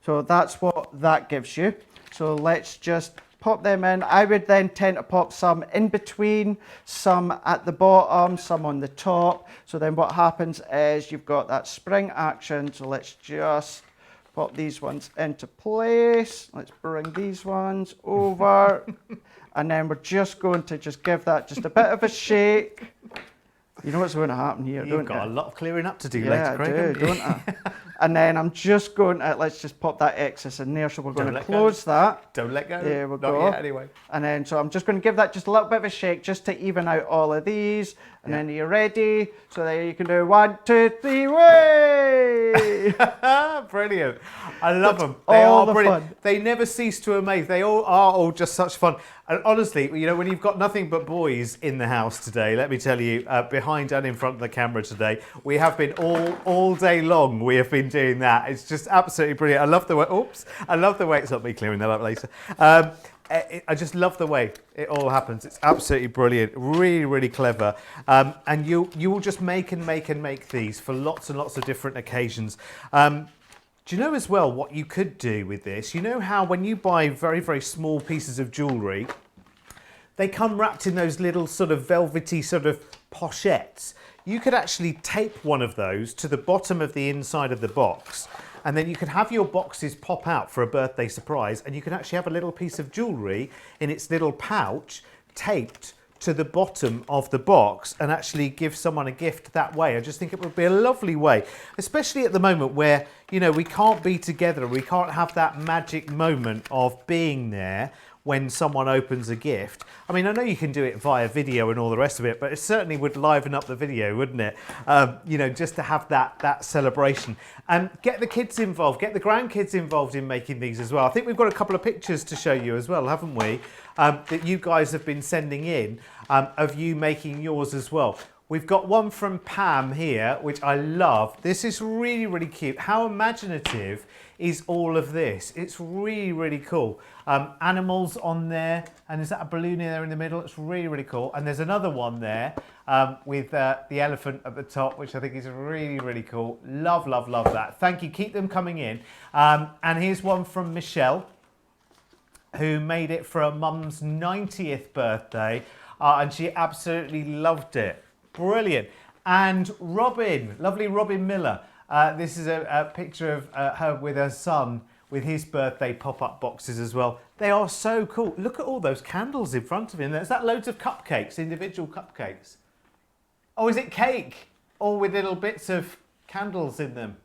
So that's what that gives you. So let's just pop them in. I would then tend to pop some in between, some at the bottom, some on the top. So then what happens is you've got that spring action. So let's just pop these ones into place. Let's bring these ones over. And then we're just going to just give that just a bit of a shake. You know what's going to happen here, don't you? You've got a lot of clearing up to do Yeah, later, Craig. I do, don't I? And then I'm just going to, let's just pop that excess in there. So we're going to close that. Don't let go. There we Not go. yet, anyway. And then, so I'm just going to give that just a little bit of a shake just to even out all of these. And then you're ready. So there you can do 1, 2, 3, way! Brilliant. I love them. They are the brilliant. fun. They never cease to amaze. They all are all just such fun. And honestly, you know, when you've got nothing but boys in the house today, let me tell you, behind and in front of the camera today, we have been all day long. We have been doing that. It's just absolutely brilliant. I love the way. Oops. I love the way. It's not me clearing that up later. I just love the way it all happens. It's absolutely brilliant, really, really clever. And you will just make and make and make these for lots and lots of different occasions. Do you know as well what you could do with this? You know how when you buy very, very small pieces of jewellery, they come wrapped in those little sort of velvety sort of pochettes. You could actually tape one of those to the bottom of the inside of the box, and then you could have your boxes pop out for a birthday surprise, and you can actually have a little piece of jewellery in its little pouch taped to the bottom of the box and actually give someone a gift that way. I just think it would be a lovely way, especially at the moment where, you know, we can't be together, we can't have that magic moment of being there when someone opens a gift. I mean, I know you can do it via video and all the rest of it, but it certainly would liven up the video, wouldn't it? You know, just to have that celebration. And get the kids involved, get the grandkids involved in making these as well. I think we've got a couple of pictures to show you as well, haven't we? That you guys have been sending in of you making yours as well. We've got one from Pam here, which I love. This is really, really cute. How imaginative is all of this? It's really, really cool. Animals on there, and is that a balloon there in the middle? It's really, really cool. And there's another one there with the elephant at the top, which I think is really, really cool. Love, love, love that. Thank you. Keep them coming in. And here's one from Michelle, who made it for her mum's 90th birthday, and she absolutely loved it. Brilliant. And Robin, lovely Robin Miller. This is a picture of her with her son with his birthday pop-up boxes as well. They are so cool. Look at all those candles in front of him. There's that loads of cupcakes, individual cupcakes. Oh, is it cake? All with little bits of candles in them.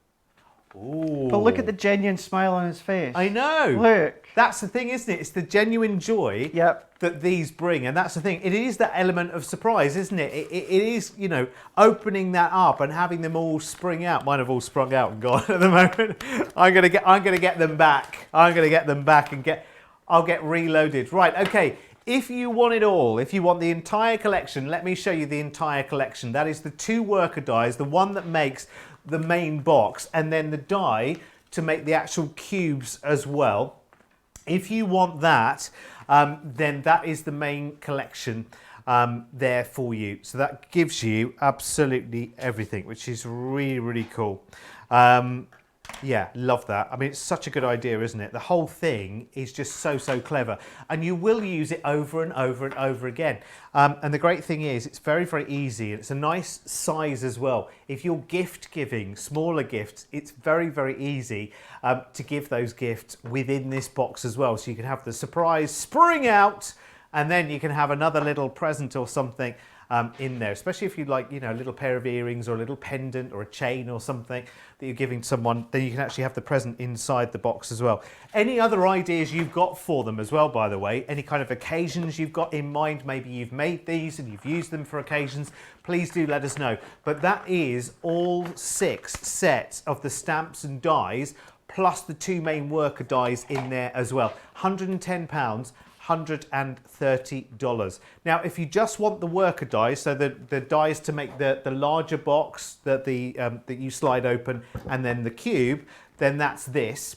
Ooh. But look at the genuine smile on his face. I know. Look. That's the thing, isn't it? It's the genuine joy that these bring. And that's the thing. It is that element of surprise, isn't it? It is, you know, opening that up and having them all spring out. Mine have all sprung out and gone at the moment. I'm gonna get them back. I'm gonna get them back and I'll get reloaded. Right, okay. If you want it all, if you want the entire collection, let me show you the entire collection. That is the 2 worker dies, the one that makes the main box, and then the die to make the actual cubes as well. If you want that, then that is the main collection there for you. So that gives you absolutely everything, which is really, really cool. Yeah, love that. I mean, it's such a good idea, isn't it? The whole thing is just so, so clever. And you will use it over and over and over again. And the great thing is it's very, very easy. It's a nice size as well. If you're gift giving, smaller gifts, it's very, very easy to give those gifts within this box as well. So you can have the surprise spring out, and then you can have another little present or something in there, especially if you'd like, you know, a little pair of earrings or a little pendant or a chain or something that you're giving someone, then you can actually have the present inside the box as well. Any other ideas you've got for them as well, by the way, any kind of occasions you've got in mind, maybe you've made these and you've used them for occasions, please do let us know. But that is all 6 sets of the stamps and dies, plus the 2 main worker dies in there as well. £110. $130. Now, if you just want the worker dies, so the dies to make the larger box that you slide open and then the cube, then that's this,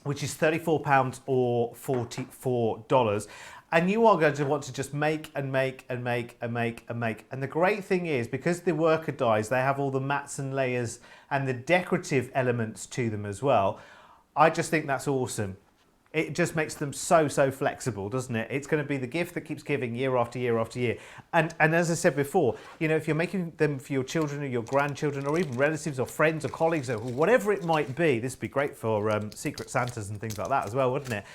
which is £34 or $44. And you are going to want to just make and make and make and make and make. And the great thing is, because the worker dies, they have all the mats and layers and the decorative elements to them as well. I just think that's awesome. It just makes them so, so flexible, doesn't it? It's going to be the gift that keeps giving year after year after year. And as I said before, you know, if you're making them for your children or your grandchildren or even relatives or friends or colleagues or whatever it might be, this would be great for Secret Santas and things like that as well, wouldn't it?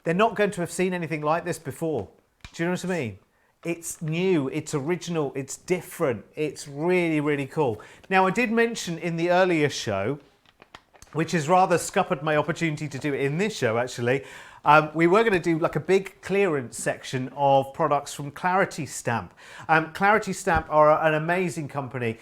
They're not going to have seen anything like this before. Do you know what I mean? It's new, it's original, it's different. It's really, really cool. Now, I did mention in the earlier show, which has rather scuppered my opportunity to do it in this show, actually. We were going to do like a big clearance section of products from Clarity Stamp. Clarity Stamp are an amazing company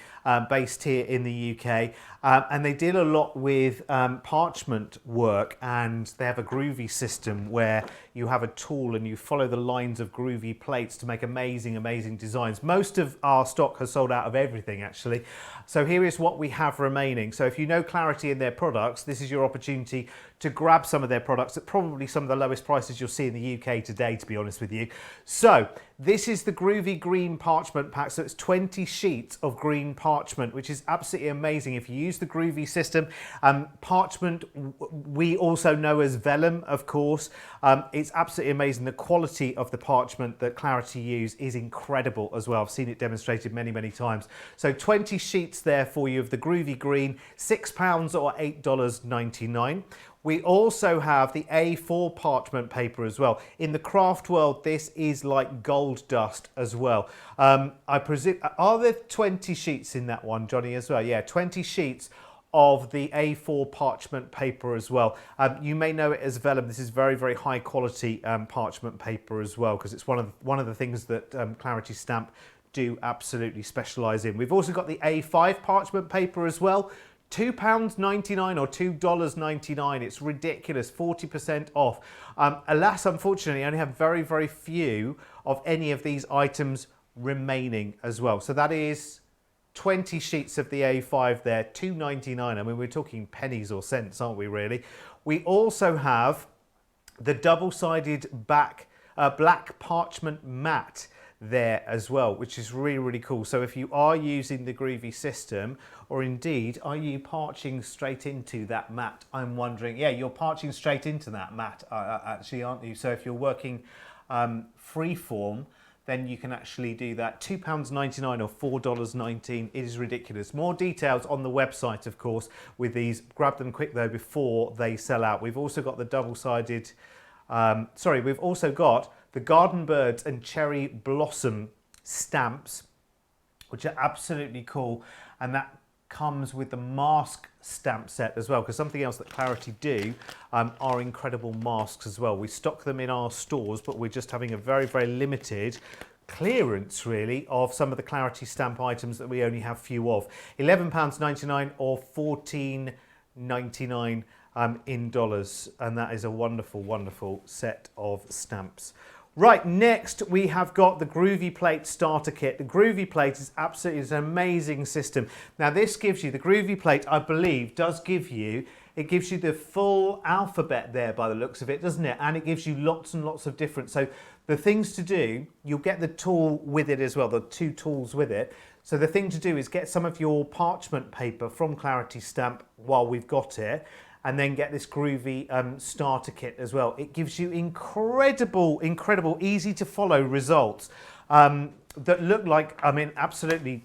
based here in the UK, and they deal a lot with parchment work, and they have a groovy system where you have a tool and you follow the lines of groovy plates to make amazing, amazing designs. Most of our stock has sold out of everything, actually. So here is what we have remaining. So if you know Clarity in their products, this is your opportunity to grab some of their products at probably some of the lowest prices you'll see in the UK today, to be honest with you. So this is the Groovy Green Parchment Pack. So it's 20 sheets of green parchment, which is absolutely amazing. If you use the Groovy system, parchment, we also know as vellum, of course. It's absolutely amazing. The quality of the parchment that Clarity use is incredible as well. I've seen it demonstrated many, many times. So 20 sheets there for you of the Groovy Green, £6 or $8.99. We also have the A4 parchment paper as well. In the craft world, this is like gold dust as well. I presume, are there 20 sheets in that one, Johnny, as well? Yeah, 20 sheets of the A4 parchment paper as well. You may know it as vellum. This is very, very high quality parchment paper as well, because it's one of the things that Clarity Stamp do absolutely specialise in. We've also got the A5 parchment paper as well. £2.99 or $2.99. It's ridiculous, 40% off. Alas, unfortunately, I only have very, very few of any of these items remaining as well. So that is 20 sheets of the A5 there, $2.99. I mean, we're talking pennies or cents, aren't we, really? We also have the double-sided black parchment mat there as well, which is really, really cool. So if you are using the Groovy system, or indeed, are you parching straight into that mat? I'm wondering. Yeah, you're parching straight into that mat, actually, aren't you? So if you're working freeform, then you can actually do that. £2.99 or $4.19. It is ridiculous. More details on the website, of course, with these. Grab them quick, though, before they sell out. We've also got the double-sided... we've also got the Garden Birds and Cherry Blossom stamps, which are absolutely cool. And that comes with the mask stamp set as well, because something else that Clarity do are incredible masks as well. We stock them in our stores, but we're just having a very, very limited clearance, really, of some of the Clarity Stamp items that we only have few of. £11.99 or $14.99 in dollars, and that is a wonderful, wonderful set of stamps. Right, next we have got the Groovy Plate starter kit. The Groovy Plate is absolutely an amazing system. Now this gives you, the Groovy Plate I believe does give you, it gives you the full alphabet there by the looks of it, doesn't it? And it gives you lots and lots of different, so the things to do, you'll get the tool with it as well, the 2 tools with it. So the thing to do is get some of your parchment paper from Clarity Stamp while we've got it, and then get this Groovy starter kit as well. It gives you incredible, easy to follow results that look like, absolutely,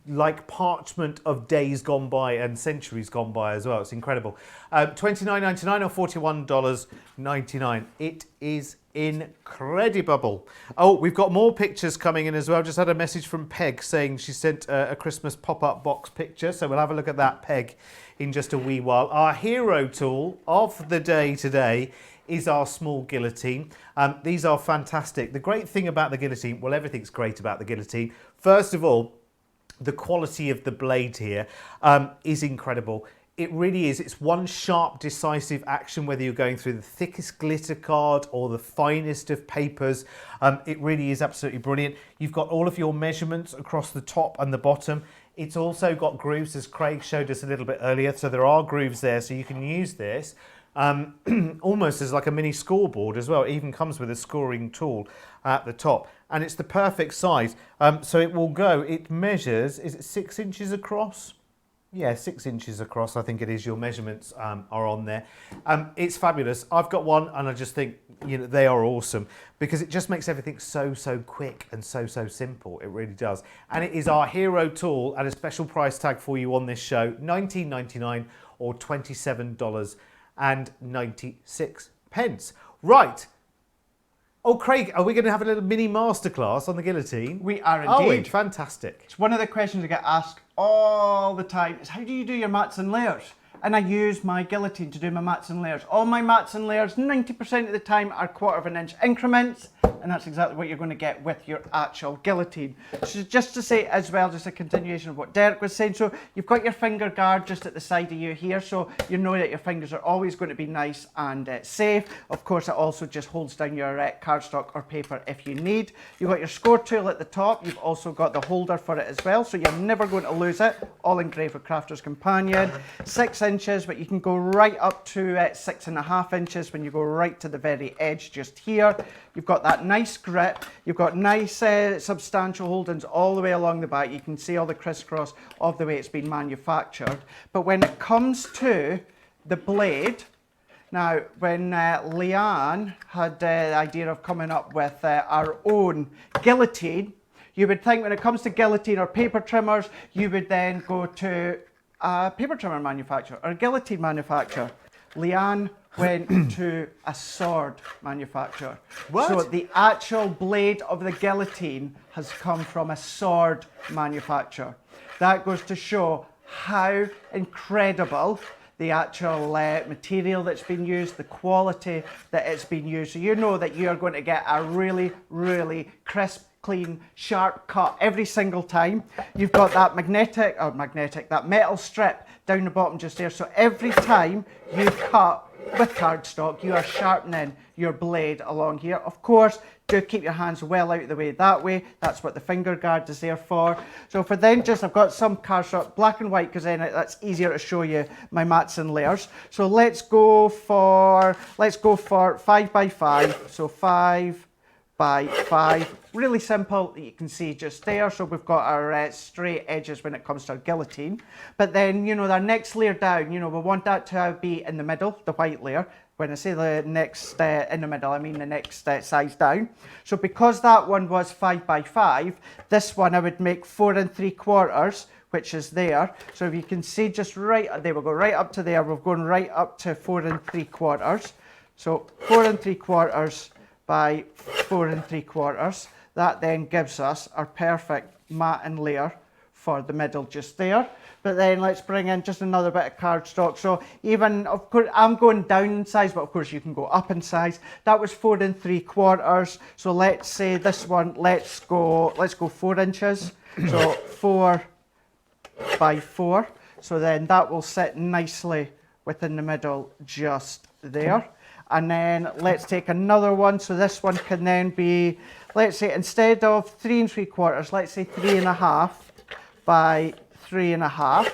like parchment of days gone by and centuries gone by as well. It's incredible. $29.99 or $41.99. It is incredible. Oh, we've got more pictures coming in as well. Just had a message from Peg saying she sent a Christmas pop-up box picture. So we'll have a look at that, Peg, in just a wee while. Our hero tool of the day today is our small guillotine. These are fantastic. The great thing about the guillotine, well, everything's great about the guillotine. First of all, the quality of the blade here is incredible. It really is. It's one sharp, decisive action, whether you're going through the thickest glitter card or the finest of papers. It really is absolutely brilliant. You've got all of your measurements across the top and the bottom. It's also got grooves, as Craig showed us a little bit earlier. So there are grooves there, so you can use this almost as like a mini scoreboard as well. It even comes with a scoring tool at the top. And it's the perfect size. So it will go, it measures, is it 6 inches across? Yeah, 6 inches across, I think it is. Your measurements are on there. It's fabulous. I've got one and I just think, they are awesome because it just makes everything so quick and so simple. It really does. And it is our hero tool at a special price tag for you on this show, $19.99 or $27.96. Right. Oh, Craig, are we going to have a little mini masterclass on the guillotine? We are Oh, indeed. fantastic. It's one of the questions I get asked all the time is how do you do your mats and layers? And I use my guillotine to do my mats and layers. All my mats and layers, 90% of the time, are 1/4 of an inch increments. And that's exactly what you're going to get with your actual guillotine. So just to say as well, just a continuation of what Derek was saying. So you've got your finger guard just at the side of you here. So you know that your fingers are always going to be nice and safe. Of course, it also just holds down your cardstock or paper if you need. You've got your score tool at the top. You've also got the holder for it as well. So you're never going to lose it. All engraved with Crafter's Companion. 6 inches, but you can go right up to 6.5 inches when you go right to the very edge just here. You've got that nice grip. You've got nice substantial holdings all the way along the back. You can see all the crisscross of the way it's been manufactured. But when it comes to the blade, now when Leanne had the idea of coming up with our own guillotine, you would think when it comes to guillotine or paper trimmers, you would then go to a paper trimmer manufacturer or a guillotine manufacturer. Leanne went to a sword manufacturer. What? So the actual blade of the guillotine has come from a sword manufacturer. That goes to show how incredible the actual material that's been used, the quality that it's been used. So you know that you're going to get a really crisp, clean, sharp cut every single time. You've got that that metal strip down the bottom just there. So every time you cut with cardstock, you are sharpening your blade along here. Of course, do keep your hands well out of the way that way. That's what the finger guard is there for. So for then I've got some cardstock, black and white, because then that's easier to show you my mats and layers. So let's go for 5x5. So 5x5, really simple, you can see just there. So we've got our straight edges when it comes to our guillotine. But then, our next layer down, we want that to be in the middle, the white layer. When I say the next in the middle, I mean the next size down. So because that one was 5x5, this one I would make 4 3/4, which is there. So if you can see just right there, we'll go right up to there. We're going right up to 4 3/4. So 4 3/4 by 4 3/4. That then gives us our perfect mat and layer for the middle just there. But then let's bring in just another bit of cardstock. So even, of course, I'm going down in size, but of course you can go up in size. That was 4 3/4. So let's say this one, let's go 4 inches. So 4x4. So then that will sit nicely within the middle just there. And then let's take another one. So this one can then be, let's say, instead of 3 3/4, let's say 3.5 by 3.5.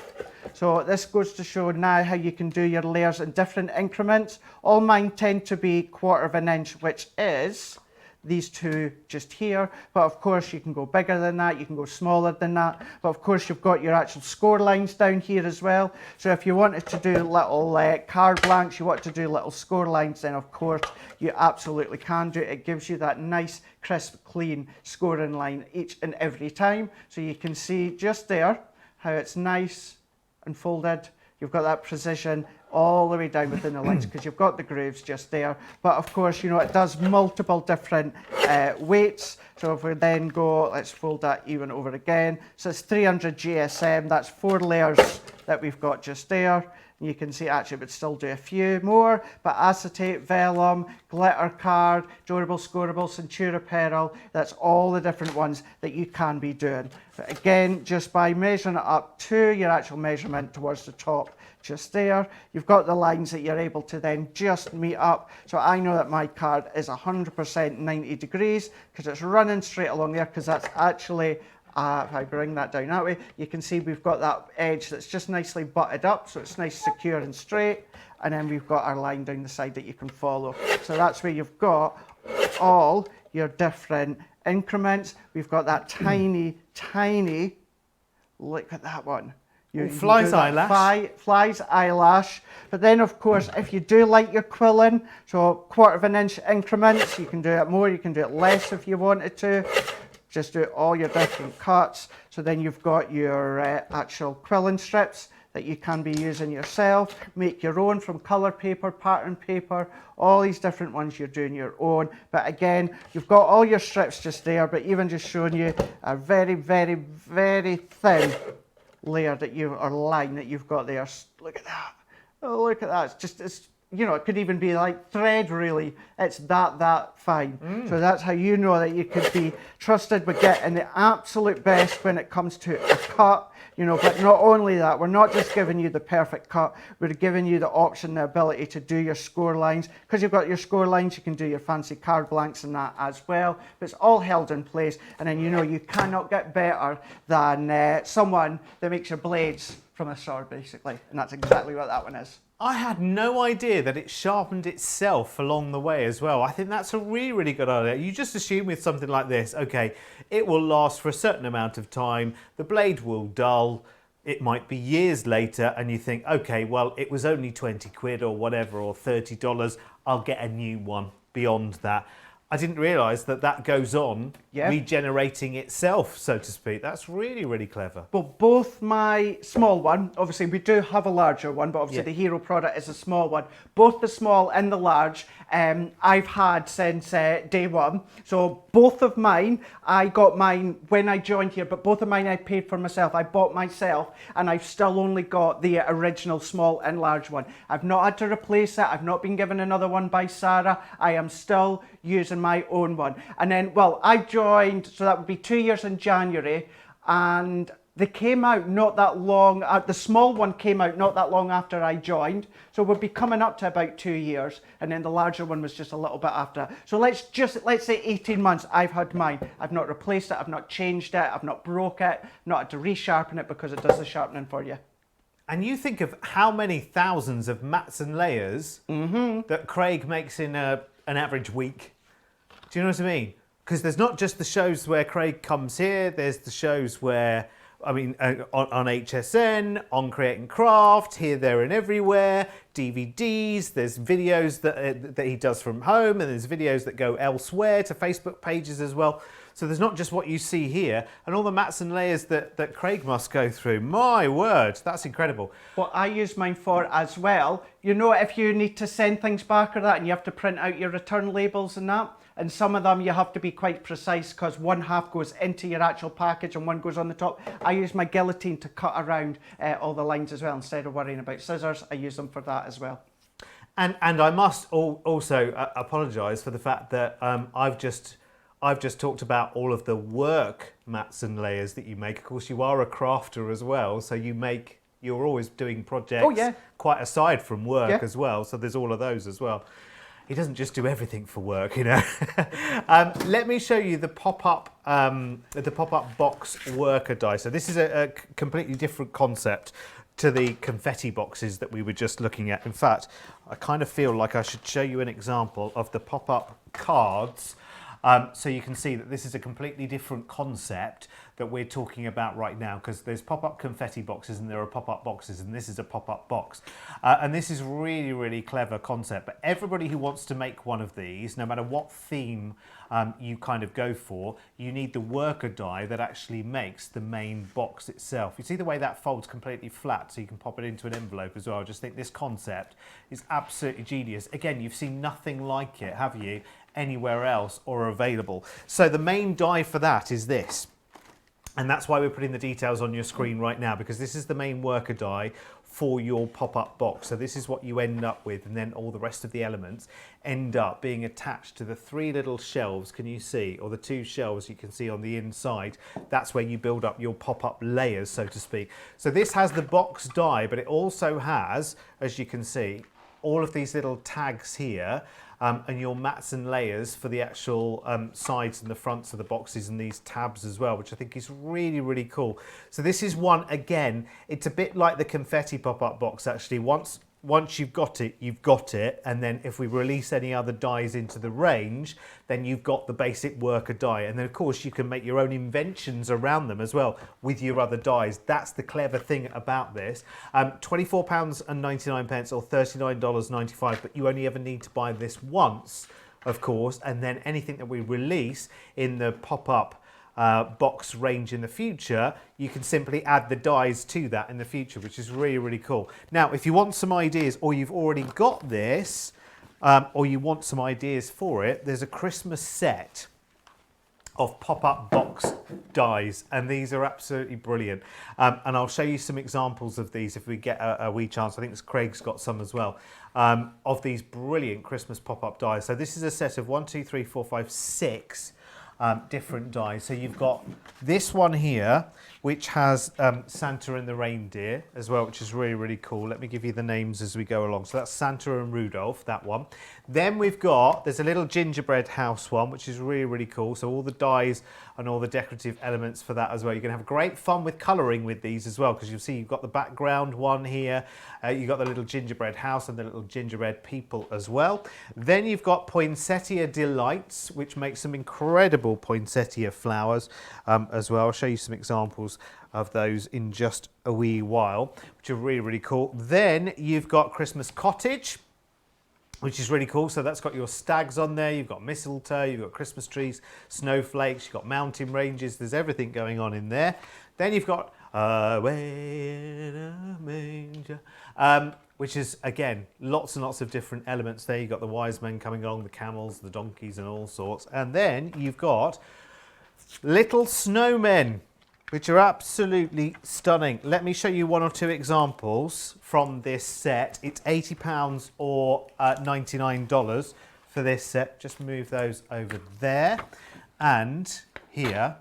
So this goes to show now how you can do your layers in different increments. All mine tend to be 1/4 of an inch, which is these two just here, but of course you can go bigger than that, you can go smaller than that, but of course you've got your actual score lines down here as well. So if you wanted to do little card blanks, you want to do little score lines, then of course you absolutely can do it. It gives you that nice, crisp, clean scoring line each and every time. So you can see just there how it's nice and folded. You've got that precision all the way down within the lines because you've got the grooves just there. But of course, you know, it does multiple different weights. So if we then go, let's fold that even over again. So it's 300 GSM, that's 4 layers that we've got just there. And you can see actually it would still do a few more, but acetate, vellum, glitter card, durable, scoreable, Centura Pearl, that's all the different ones that you can be doing. But again, just by measuring it up to your actual measurement towards the top, just there, you've got the lines that you're able to then just meet up. So I know that my card is 100% 90 degrees because it's running straight along there, because that's actually, if I bring that down that way, you can see we've got that edge that's just nicely butted up, so it's nice, secure and straight. And then we've got our line down the side that you can follow. So that's where you've got all your different increments. We've got that tiny, tiny, look at that one. Fly's eyelash. Fly's eyelash. But then, of course, if you do like your quilling, so 1/4 of an inch increments, you can do it more, you can do it less if you wanted to. Just do all your different cuts. So then you've got your actual quilling strips that you can be using yourself. Make your own from colour paper, pattern paper, all these different ones you're doing your own. But again, you've got all your strips just there, but even just showing you a very, very, very thin layer that you, or line that you've got there. Look at that. Oh, look at that. It's just, it's, you know, it could even be like thread, really. It's that fine. So that's how you know that you could be trusted with getting the absolute best when it comes to a cut. You know, but not only that, we're not just giving you the perfect cut, we're giving you the option, the ability to do your score lines. Because you've got your score lines, you can do your fancy card blanks and that as well. But it's all held in place, and then you know you cannot get better than someone that makes your blades from a sword, basically. And that's exactly what that one is. I had no idea that it sharpened itself along the way as well. I think that's a really, really good idea. You just assume with something like this, okay, it will last for a certain amount of time, the blade will dull, it might be years later, and you think, okay, well, it was only 20 quid or whatever, or $30, I'll get a new one beyond that. I didn't realise that that goes on, regenerating itself, so to speak. That's really, really clever. Well, both my small one, obviously we do have a larger one, but obviously the Hero product is a small one. Both the small and the large, I've had since day one. So both of mine, I got mine when I joined here, but both of mine I paid for myself. I bought myself, and I've still only got the original small and large one. I've not had to replace it. I've not been given another one by Sarah. I am still using my own one. And then, well, I joined, so that would be 2 years in January, and they came out not that long, the small one came out not that long after I joined, so we'll be coming up to about 2 years, and then the larger one was just a little bit after. So let's say 18 months I've had mine. I've not replaced it, I've not changed it, I've not broke it, not had to resharpen it because it does the sharpening for you. And you think of how many thousands of mats and layers that Craig makes in an average week. Do you know what I mean? Because there's not just the shows where Craig comes here, there's the shows where, I mean, on HSN, on Create and Craft, here, there and everywhere, DVDs, there's videos that he does from home, and there's videos that go elsewhere to Facebook pages as well. So there's not just what you see here, and all the mats and layers that Craig must go through. My word, that's incredible. What I use mine for as well, you know, if you need to send things back or that, and you have to print out your return labels and that, and some of them you have to be quite precise because one half goes into your actual package and one goes on the top. I use my guillotine to cut around all the lines as well. Instead of worrying about scissors, I use them for that as well. And I must also apologise for the fact that I've just talked about all of the work mats and layers that you make. Of course, you are a crafter as well, so you're always doing projects quite aside from work as well. So there's all of those as well. he doesn't just do everything for work, you know. Let me show you the pop-up box worker die. So this is a completely different concept to the confetti boxes that we were just looking at. In fact, I kind of feel like I should show you an example of the pop-up cards, so you can see that this is a completely different concept that we're talking about right now, because there's pop-up confetti boxes and there are pop-up boxes, and this is a pop-up box. And this is really, really clever concept. But everybody who wants to make one of these, no matter what theme you kind of go for, you need the worker die that actually makes the main box itself. You see the way that folds completely flat, so you can pop it into an envelope as well. I just think this concept is absolutely genius. Again, you've seen nothing like it, have you, anywhere else or available. So the main die for that is this. And that's why we're putting the details on your screen right now, because this is the main worker die for your pop-up box. So this is what you end up with, and then all the rest of the elements end up being attached to the 3 little shelves, can you see, or the 2 shelves you can see on the inside. That's where you build up your pop-up layers, so to speak. So this has the box die, but it also has, as you can see, all of these little tags here, and your mats and layers for the actual sides and the fronts of the boxes, and these tabs as well, which I think is really, really cool. So this is one, again, it's a bit like the confetti pop-up box actually. Once you've got it, you've got it. And then if we release any other dies into the range, then you've got the basic worker die. And then of course you can make your own inventions around them as well with your other dies. That's the clever thing about this. £24.99 or $39.95, but you only ever need to buy this once, of course. And then anything that we release in the pop-up box range in the future, you can simply add the dies to that in the future, which is really, really cool. Now, if you want some ideas, or you've already got this, or you want some ideas for it, there's a Christmas set of pop-up box dies, and these are absolutely brilliant. And I'll show you some examples of these if we get a wee chance. I think Craig's got some as well, of these brilliant Christmas pop-up dies. So this is a set of 1, 2, 3, 4, 5, 6 different dies. So you've got this one here, which has Santa and the reindeer as well, which is really, really cool. Let me give you the names as we go along. So that's Santa and Rudolph, that one. Then there's a little gingerbread house one, which is really, really cool. So all the dies and all the decorative elements for that as well. You're going to have great fun with colouring with these as well, because you'll see you've got the background one here. You've got the little gingerbread house and the little gingerbread people as well. Then you've got Poinsettia Delights, which makes some incredible poinsettia flowers as well. I'll show you some examples of those in just a wee while, which are really, really cool. Then you've got Christmas Cottage, which is really cool. So that's got your stags on there, you've got mistletoe, you've got Christmas trees, snowflakes, you've got mountain ranges, there's everything going on in there. Then you've got Away in a Manger, which is, again, lots and lots of different elements there. You've got the wise men coming along, the camels, the donkeys and all sorts. And then you've got little snowmen, which are absolutely stunning. Let me show you 1 or 2 examples from this set. It's £80 or $99 for this set. Just move those over there. And here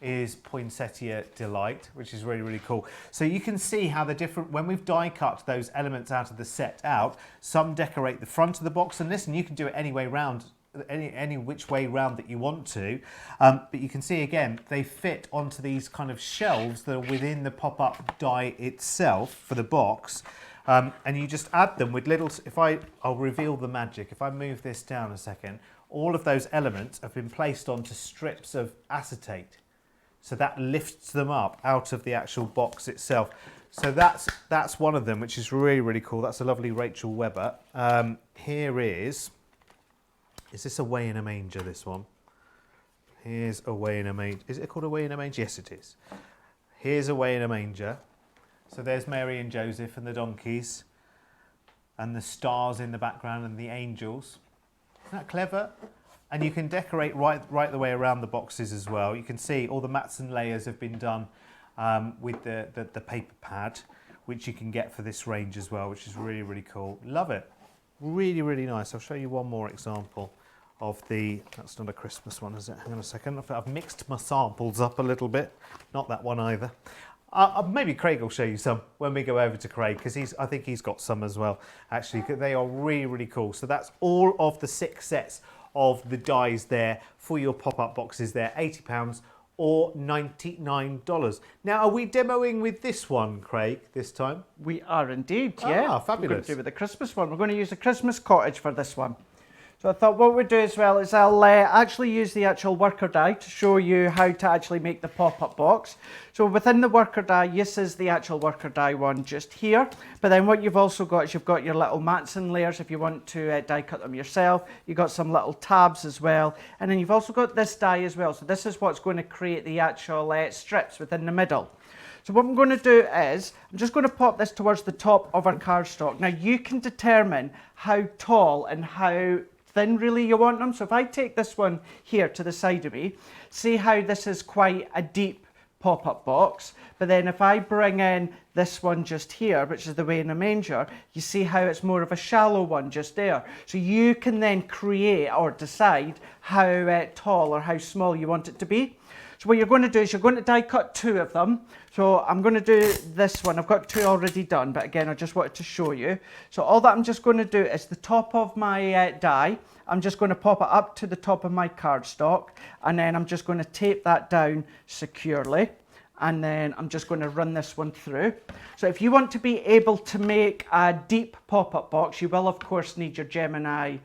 is Poinsettia Delight, which is really, really cool. So you can see how the different, when we've die cut those elements out of the set out, some decorate the front of the box, and listen, you can do it any way round, any which way round that you want to, but you can see again they fit onto these kind of shelves that are within the pop-up die itself for the box, and you just add them with little, I'll reveal the magic. If I move this down a second, all of those elements have been placed onto strips of acetate, so that lifts them up out of the actual box itself. So that's one of them, which is really, really cool. That's a lovely Rachel Weber. Here is this Away in a Manger, this one? Here's Away in a Manger. Is it called Away in a Manger? Yes, it is. Here's Away in a Manger. So there's Mary and Joseph and the donkeys and the stars in the background and the angels. Isn't that clever? And you can decorate right the way around the boxes as well. You can see all the mats and layers have been done with the paper pad, which you can get for this range as well, which is really, really cool. Love it. Really, really nice. I'll show you one more example of that's not a Christmas one, is it? Hang on a second. I've mixed my samples up a little bit. Not that one either. Maybe Craig will show you some when we go over to Craig, because I think he's got some as well, actually. 'Cause they are really, really cool. So that's all of the 6 sets of the dies there for your pop-up boxes there, £80 or $99. Now, are we demoing with this one, Craig, this time? We are indeed, yeah. Ah, fabulous. We're going to do with the Christmas one. We're going to use the Christmas cottage for this one. So I thought what we'd do as well is I'll actually use the actual worker die to show you how to actually make the pop-up box. So within the worker die, this is the actual worker die one just here. But then what you've also got is you've got your little mats and layers if you want to die cut them yourself. You've got some little tabs as well. And then you've also got this die as well. So this is what's going to create the actual strips within the middle. So what I'm going to do is, I'm just going to pop this towards the top of our cardstock. Now you can determine how tall and how thin really you want them. So if I take this one here to the side of me, see how this is quite a deep pop-up box, but then if I bring in this one just here, which is the way in a manger, you see how it's more of a shallow one just there. So you can then create or decide how tall or how small you want it to be. So what you're going to do is you're going to die cut 2 of them. So I'm going to do this one. I've got 2 already done, but again, I just wanted to show you. So all that I'm just going to do is the top of my die, I'm just going to pop it up to the top of my cardstock, and then I'm just going to tape that down securely. And then I'm just going to run this one through. So if you want to be able to make a deep pop-up box, you will of course need your Gemini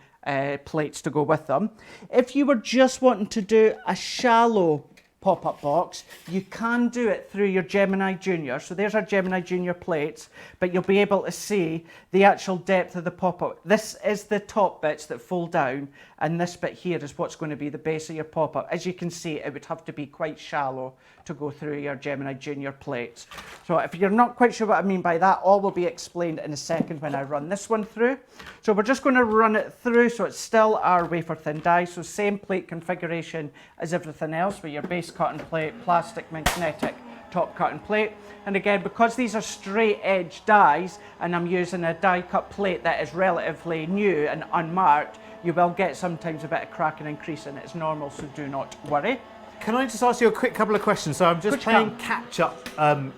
plates to go with them. If you were just wanting to do a shallow pop-up box, you can do it through your Gemini Junior. So there's our Gemini Junior plates, but you'll be able to see the actual depth of the pop-up. This is the top bits that fold down, and this bit here is what's going to be the base of your pop-up. As you can see, it would have to be quite shallow to go through your Gemini Junior plates. So if you're not quite sure what I mean by that, all will be explained in a second when I run this one through. So we're just going to run it through, so it's still our wafer thin die, so same plate configuration as everything else with your base cutting plate, plastic magnetic top cutting plate. And again, because these are straight edge dies and I'm using a die cut plate that is relatively new and unmarked, you will get sometimes a bit of cracking and creasing. It's normal, so do not worry. Can I just ask you a quick couple of questions? So I'm just playing catch up,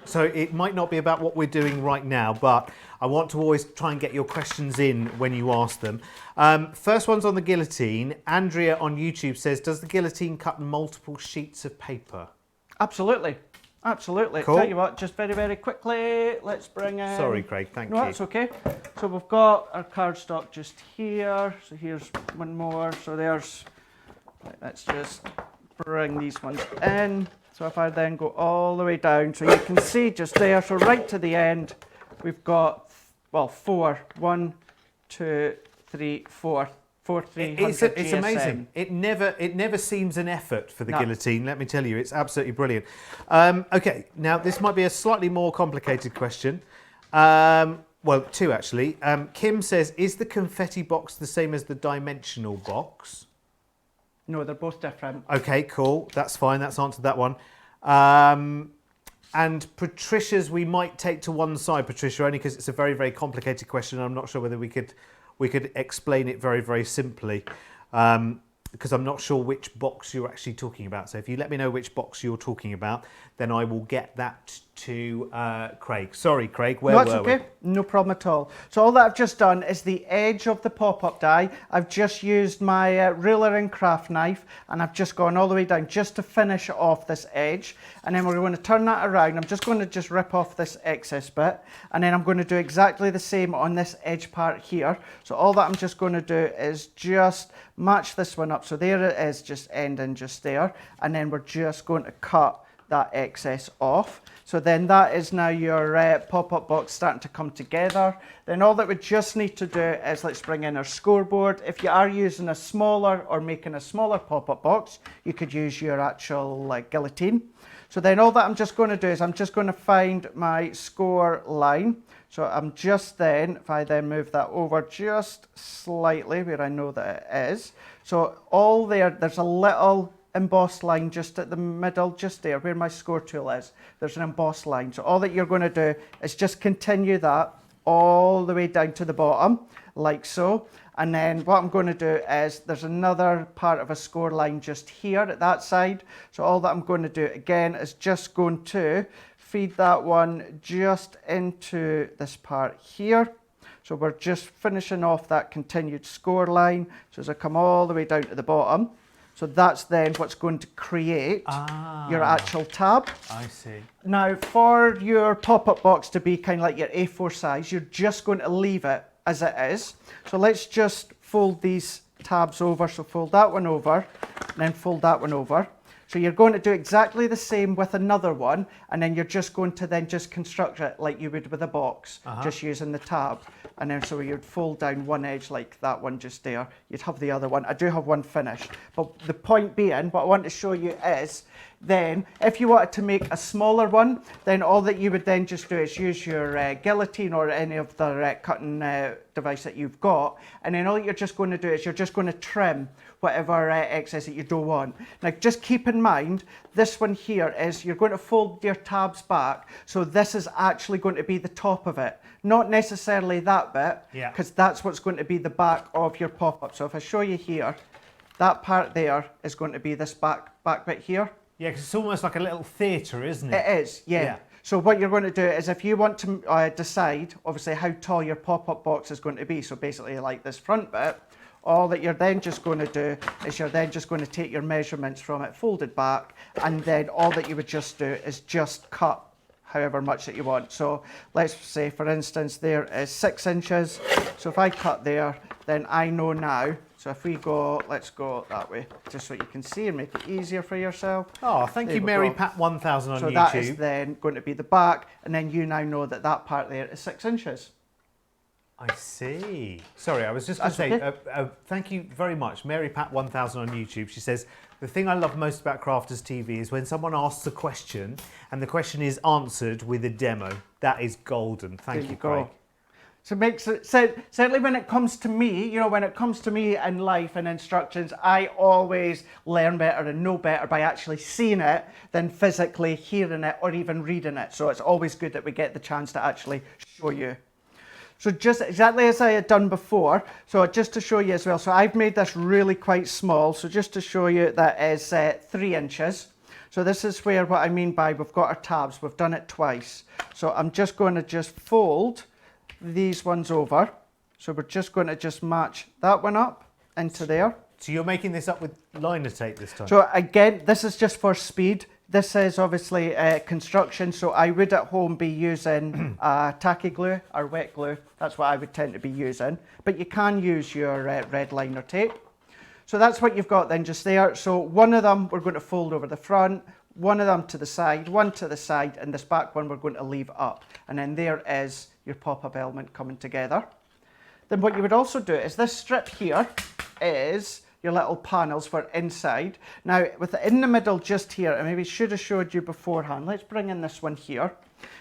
so it might not be about what we're doing right now, but I want to always try and get your questions in when you ask them. First one's on the guillotine. Andrea on YouTube says, does the guillotine cut multiple sheets of paper? Absolutely. Absolutely. Cool. Tell you what, just very, very quickly, let's bring in... Sorry, Craig, thank you. No, that's okay. So we've got our cardstock just here. So here's one more. So there's... Let's just bring these ones in. So if I then go all the way down, so you can see just there, so right to the end, we've got, well, 4. 1, 2, 3, 4. 300 it's amazing. It never seems an effort for the guillotine, let me tell you. It's absolutely brilliant. Okay, now this might be a slightly more complicated question. Well, 2 actually. Kim says, is the confetti box the same as the dimensional box? No, they're both different. Okay, cool. That's fine. That's answered that one. And Patricia's we might take to one side, Patricia, only because it's a very, very complicated question. I'm not sure whether we could explain it very, very simply, because I'm not sure which box you're actually talking about. So if you let me know which box you're talking about, then I will get that to Craig. Sorry, Craig, where were we? That's okay, no problem at all. So all that I've just done is the edge of the pop-up die. I've just used my ruler and craft knife, and I've just gone all the way down just to finish off this edge. And then we're going to turn that around. I'm just going to just rip off this excess bit, and then I'm going to do exactly the same on this edge part here. So all that I'm just going to do is just match this one up. So there it is, just ending just there. And then we're just going to cut that excess off. So then that is now your pop-up box starting to come together. Then all that we just need to do is let's bring in our scoreboard. If you are using a smaller or making a smaller pop-up box, you could use your actual guillotine. So then all that I'm just going to do is I'm just going to find my score line. So I'm just then, if I then move that over just slightly where I know that it is. So all there's a little embossed line just at the middle, just there where my score tool is. There's an embossed line. So all that you're going to do is just continue that all the way down to the bottom, like so. And then what I'm going to do is there's another part of a score line just here at that side. So all that I'm going to do again is just going to feed that one just into this part here. So we're just finishing off that continued score line. So as I come all the way down to the bottom, so that's then what's going to create your actual tab. I see. Now, for your pop-up box to be kind of like your A4 size, you're just going to leave it as it is. So let's just fold these tabs over. So fold that one over, and then fold that one over. So you're going to do exactly the same with another one, and then you're just going to then just construct it like you would with a box, just using the tab. And then so you'd fold down one edge like that one just there. You'd have the other one. I do have one finished. But the point being, what I want to show you is, then if you wanted to make a smaller one, then all that you would then just do is use your guillotine or any of the cutting device that you've got, and then all you're just going to do is you're just going to trim whatever excess that you don't want. Now just keep in mind, this one here is you're going to fold your tabs back, so this is actually going to be the top of it, not necessarily that bit, because that's what's going to be the back of your pop-up. So if I show you here, that part there is going to be this back bit here. Yeah, because it's almost like a little theatre, isn't it? It is, yeah. So what you're going to do is, if you want to decide, obviously, how tall your pop-up box is going to be, so basically like this front bit, all that you're then just going to do is you're then just going to take your measurements from it, fold it back, and then all that you would just do is just cut however much that you want. So let's say, for instance, there is 6 inches. So if I cut there, then I know now. So if we go, let's go that way, just so you can see and make it easier for yourself. Oh, thank you, Mary Pat 1000 on YouTube. So that is then going to be the back, and then you now know that that part there is 6 inches. I see. Sorry, I was just going to say, thank you very much, Mary Pat 1000 on YouTube. She says, the thing I love most about Crafters TV is when someone asks a question and the question is answered with a demo. That is golden. Thank you, Craig. So it makes it, certainly when it comes to me, you know, when it comes to me in life and instructions, I always learn better and know better by actually seeing it than physically hearing it or even reading it. So it's always good that we get the chance to actually show you. So just exactly as I had done before, so just to show you as well, so I've made this really quite small. So just to show you, that is 3 inches. So this is where, what I mean by we've got our tabs, we've done it twice. So I'm just going to just fold these ones over. So we're just going to just match that one up into there. So you're making this up with liner tape this time? So again, this is just for speed. This is obviously construction, so I would at home be using tacky glue or wet glue. That's what I would tend to be using. But you can use your red liner tape. So that's what you've got then just there. So one of them we're going to fold over the front, one of them to the side, one to the side, and this back one we're going to leave up. And then there is your pop-up element coming together. Then what you would also do is this strip here is your little panels for inside. Now, in the middle just here, I maybe should have showed you beforehand. Let's bring in this one here.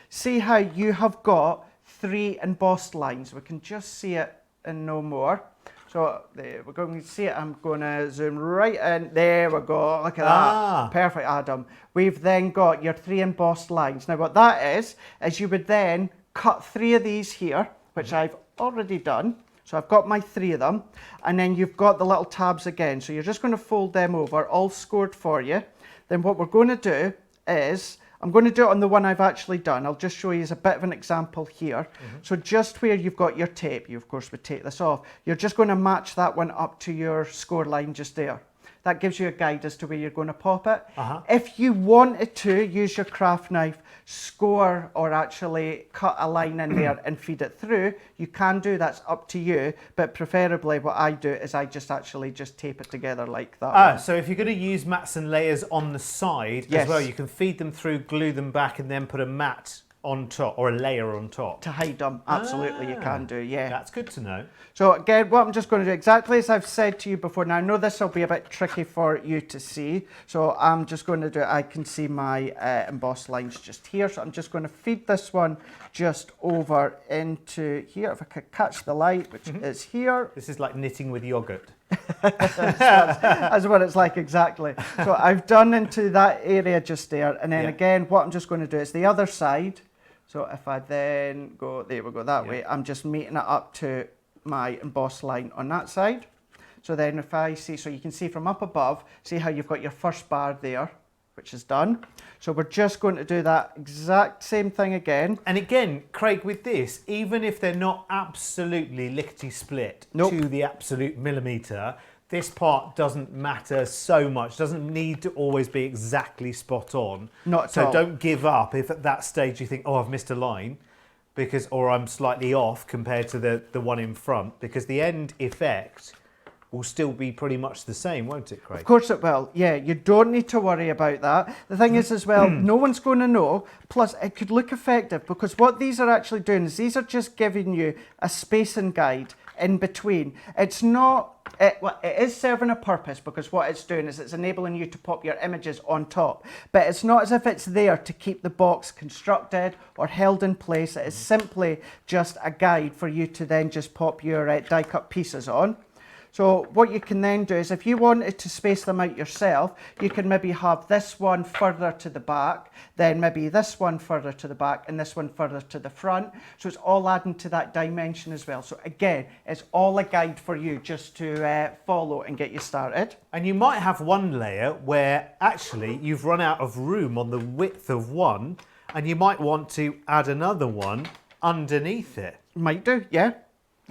See how you have got 3 embossed lines. We can just see it and no more. So there, we're going to see it. I'm going to zoom right in. There we go. Look at that. Perfect, Adam. We've then got your 3 embossed lines. Now, what that is you would then cut 3 of these here, which I've already done. So I've got my 3 of them, and then you've got the little tabs again. So you're just going to fold them over, all scored for you. Then what we're going to do is, I'm going to do it on the one I've actually done. I'll just show you as a bit of an example here. So just where you've got your tape, you of course would take this off. You're just going to match that one up to your score line just there. That gives you a guide as to where you're going to pop it. If you wanted to use your craft knife, score or actually cut a line in there and feed it through, you can do, that's up to you. But preferably what I do is I just actually just tape it together like that. So if you're going to use mats and layers on the side as well, you can feed them through, glue them back, and then put a mat on top or a layer on top. To hide them, absolutely you can do, yeah. That's good to know. So again, what I'm just going to do, exactly as I've said to you before, now I know this will be a bit tricky for you to see, so I'm just going to do, I can see my embossed lines just here, so I'm just going to feed this one just over into here, if I could catch the light, which is here. This is like knitting with yogurt. That's what it's like exactly. So I've done into that area just there, and then again, what I'm just going to do is the other side. So if I then go, there we go, that way, I'm just meeting it up to my embossed line on that side. So then if I see, so you can see from up above, see how you've got your first bar there, which is done. So we're just going to do that exact same thing again. And again, Craig, with this, even if they're not absolutely lickety split Nope. to the absolute millimetre, this part doesn't matter so much, doesn't need to always be exactly spot on. Not at so all. don't give up if at that stage you think, oh, I've missed a line, or I'm slightly off compared to the one in front, because the end effect will still be pretty much the same, won't it, Craig? Of course it will. Yeah, you don't need to worry about that. The thing is as well, no one's going to know. Plus, it could look effective because what these are actually doing is these are just giving you a spacing guide in between. It's not, it is serving a purpose because what it's doing is it's enabling you to pop your images on top. But it's not as if it's there to keep the box constructed or held in place. It is simply just a guide for you to then just pop your die cut pieces on. So what you can then do is if you wanted to space them out yourself, you can maybe have this one further to the back, then maybe this one further to the back and this one further to the front. So it's all adding to that dimension as well. So again, it's all a guide for you just to follow and get you started. And you might have one layer where actually you've run out of room on the width of one, and you might want to add another one underneath it. Might do, yeah.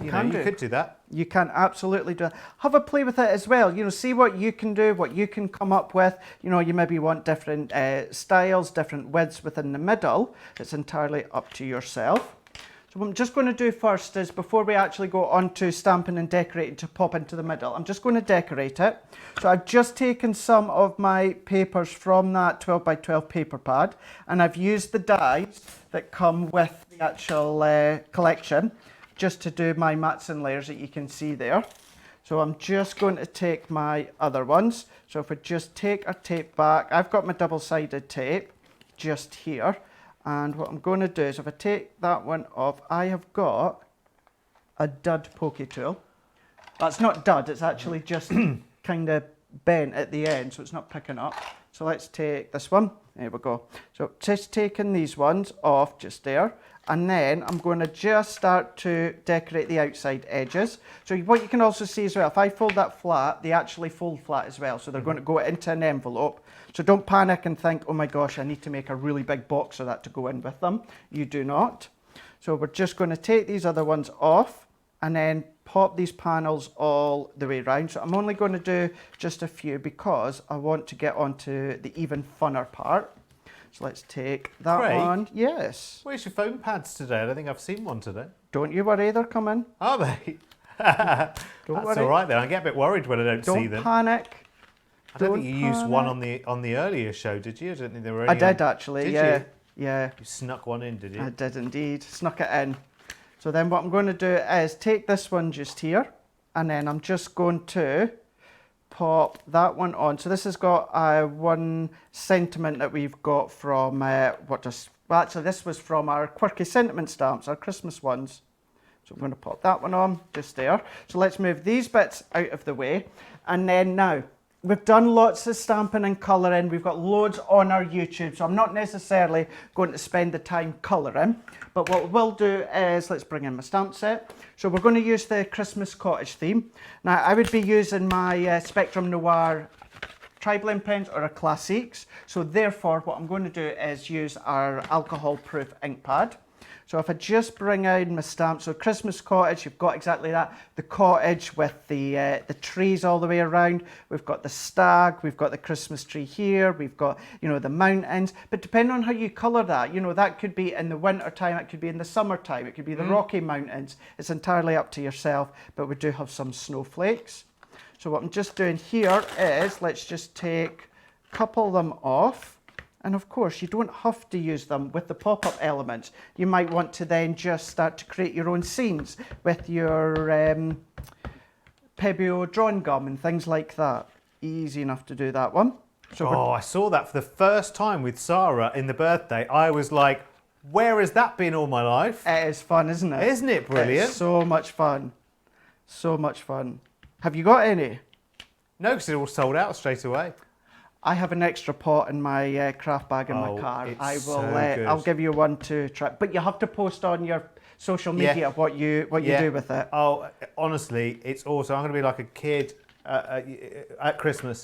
You could do that. You can absolutely do it. Have a play with it as well. You know, see what you can do, what you can come up with. You know, you maybe want different styles, different widths within the middle. It's entirely up to yourself. So what I'm just going to do first is before we actually go on to stamping and decorating to pop into the middle, I'm just going to decorate it. So I've just taken some of my papers from that 12 by 12 paper pad and I've used the dies that come with the actual collection just to do my mats and layers that you can see there. So I'm just going to take my other ones. So if we just take our tape back, I've got my double-sided tape just here. And what I'm going to do is if I take that one off, I have got a dud pokey tool. That's not dud, it's actually just kind of bent at the end, so it's not picking up. So let's take this one. There we go. So just taking these ones off just there. And then I'm going to just start to decorate the outside edges. So what you can also see as well, if I fold that flat, they actually fold flat as well. So they're going to go into an envelope. So don't panic and think, oh my gosh, I need to make a really big box of that to go in with them. You do not. So we're just going to take these other ones off and then pop these panels all the way around. So I'm only going to do just a few because I want to get onto the even funner part. So let's take that Craig, one. Yes. Where's your foam pads today? I don't think I've seen one today. Don't you worry, they're coming. Are they? That's all right then. I get a bit worried when I don't see them. Don't panic. I don't think you used one on the earlier show, did you? I don't think there were any. I did actually. Did yeah. you? Yeah. You snuck one in, did you? I did indeed. Snuck it in. So then what I'm going to do is take this one just here, and then I'm just going to pop that one on. So this has got one sentiment that we've got from actually this was from our quirky sentiment stamps, our Christmas ones. So I'm going to pop that one on just there. So let's move these bits out of the way. And then now, we've done lots of stamping and colouring. We've got loads on our YouTube, so I'm not necessarily going to spend the time colouring. But what we'll do is, let's bring in my stamp set. So we're going to use the Christmas cottage theme. Now, I would be using my Spectrum Noir tri-blend pens or a Classiques. So therefore, what I'm going to do is use our alcohol-proof ink pad. So if I just bring out my stamp, so Christmas cottage, you've got exactly that. The cottage with the trees all the way around. We've got the stag, we've got the Christmas tree here, we've got, you know, the mountains. But depending on how you colour that, you know, that could be in the winter time, it could be in the summertime, it could be the Rocky Mountains. It's entirely up to yourself, but we do have some snowflakes. So what I'm just doing here is, let's just take a couple of them off. And of course, you don't have to use them with the pop-up elements. You might want to then just start to create your own scenes with your Pebeo drawing gum and things like that. Easy enough to do that one. So I saw that for the first time with Sarah in the birthday. I was like, where has that been all my life? it is fun, isn't it? Isn't it brilliant? It's so much fun. So much fun. Have you got any? No, because it all sold out straight away. I have an extra pot in my craft bag in my car. I will. So good. I'll give you one to try. But you have to post on your social media what you do with it. Oh, honestly, it's awesome. I'm going to be like a kid at Christmas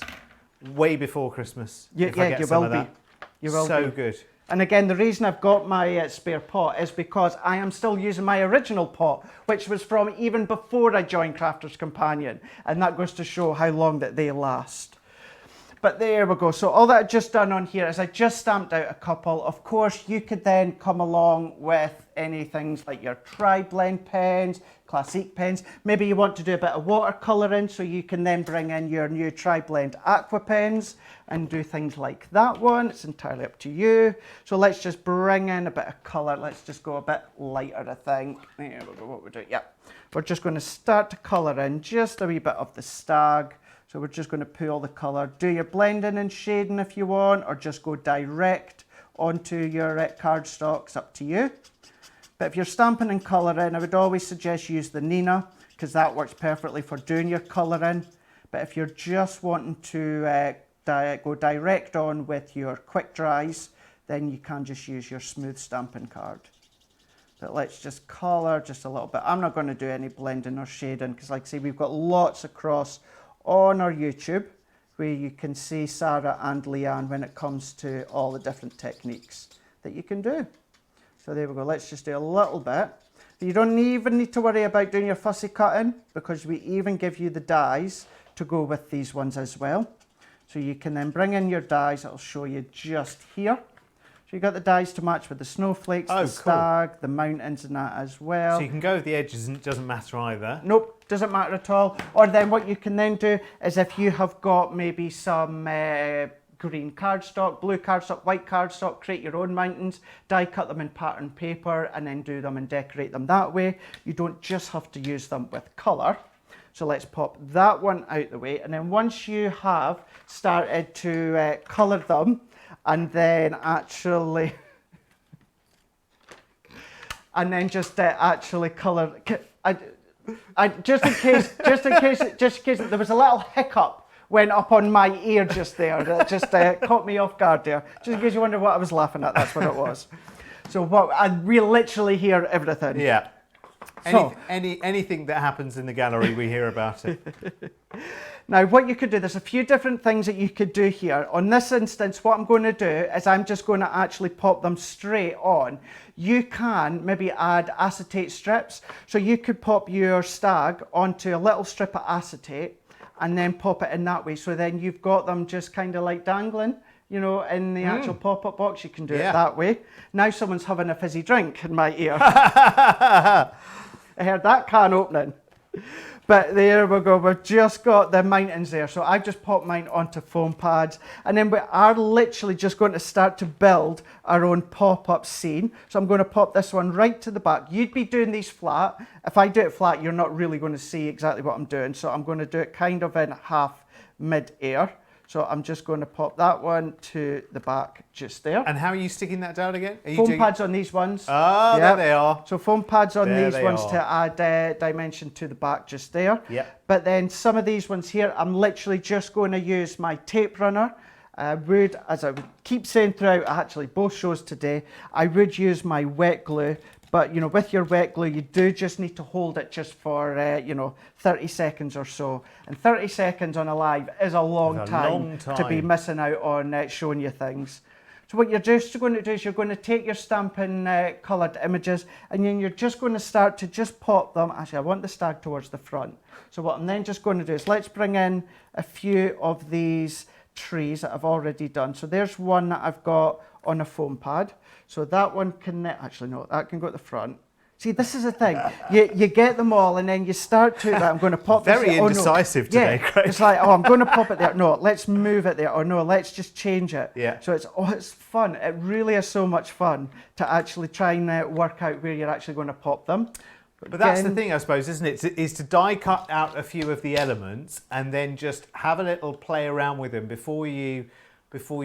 way before Christmas. Yeah, if I get you some will of be. that. You will So be. good. And again, the reason I've got my spare pot is because I am still using my original pot, which was from even before I joined Crafter's Companion. And that goes to show how long that they last. But there we go. So all that I've just done on here is I just stamped out a couple. Of course, you could then come along with any things like your tri-blend pens, classic pens. Maybe you want to do a bit of watercolouring, so you can then bring in your new tri-blend aqua pens and do things like that one. It's entirely up to you. So let's just bring in a bit of colour. Let's just go a bit lighter, I think. There we go, what we're doing. Yeah. We're just going to start to colour in just a wee bit of the stag. So we're just going to pull the colour. Do your blending and shading if you want, or just go direct onto your cardstock. It's up to you. But if you're stamping and colouring, I would always suggest use the Nina, because that works perfectly for doing your colouring. But if you're just wanting to go direct on with your quick dries, then you can just use your smooth stamping card. But let's just colour just a little bit. I'm not going to do any blending or shading, because like I say, we've got lots across on our YouTube where you can see Sarah and Leanne when it comes to all the different techniques that you can do. So there we go, let's just do a little bit. You don't even need to worry about doing your fussy cutting, because we even give you the dies to go with these ones as well. So you can then bring in your dies, it'll show you just here. So you've got the dies to match with the snowflakes, the stag, the mountains and that as well. So you can go with the edges and it doesn't matter either. Nope, doesn't matter at all. Or then what you can then do is if you have got maybe some green cardstock, blue cardstock, white cardstock, create your own mountains, die cut them in pattern paper and then do them and decorate them that way. You don't just have to use them with colour. So let's pop that one out the way. And then once you have started to colour them, and then actually, and then just actually colour. Just in case there was a little hiccup went up on my ear just there. That just caught me off guard there. Just in case you wonder what I was laughing at, that's what it was. So we literally hear everything. Yeah. Anything that happens in the gallery, we hear about it. Now, what you could do, there's a few different things that you could do here. On this instance, what I'm going to do is I'm just going to actually pop them straight on. You can maybe add acetate strips. So you could pop your stag onto a little strip of acetate and then pop it in that way. So then you've got them just kind of like dangling, you know, in the actual pop-up box. You can do it that way. Now someone's having a fizzy drink in my ear. I heard that can opening. But there we go, we've just got the mountains there. So I've just popped mine onto foam pads. And then we are literally just going to start to build our own pop-up scene. So I'm going to pop this one right to the back. You'd be doing these flat. If I do it flat, you're not really going to see exactly what I'm doing. So I'm going to do it kind of in half mid-air. So I'm just going to pop that one to the back just there. And how are you sticking that down again? Foam pads on these ones. Oh, there they are. So foam pads on There these they ones are. to add dimension to the back just there. Yep. But then some of these ones here, I'm literally just going to use my tape runner. As I would keep saying throughout actually both shows today, I would use my wet glue. But, you know, with your wet glue, you do just need to hold it just for, 30 seconds or so. And 30 seconds on a live is a long time to be missing out on showing you things. So what you're just going to do is you're going to take your stamping coloured images and then you're just going to start to just pop them. Actually, I want the stag towards the front. So what I'm then just going to do is let's bring in a few of these trees that I've already done. So there's one that I've got on a foam pad. So that one can, actually no, that can go at the front. See, this is the thing. You get them all and then you start to, I'm going to pop this. Very indecisive today, Craig. It's like, I'm going to pop it there. No, let's move it there. Or no, let's just change it. Yeah. So it's fun. It really is so much fun to actually try and work out where you're actually going to pop them. But that's the thing, I suppose, isn't it? Is to die cut out a few of the elements and then just have a little play around with them before you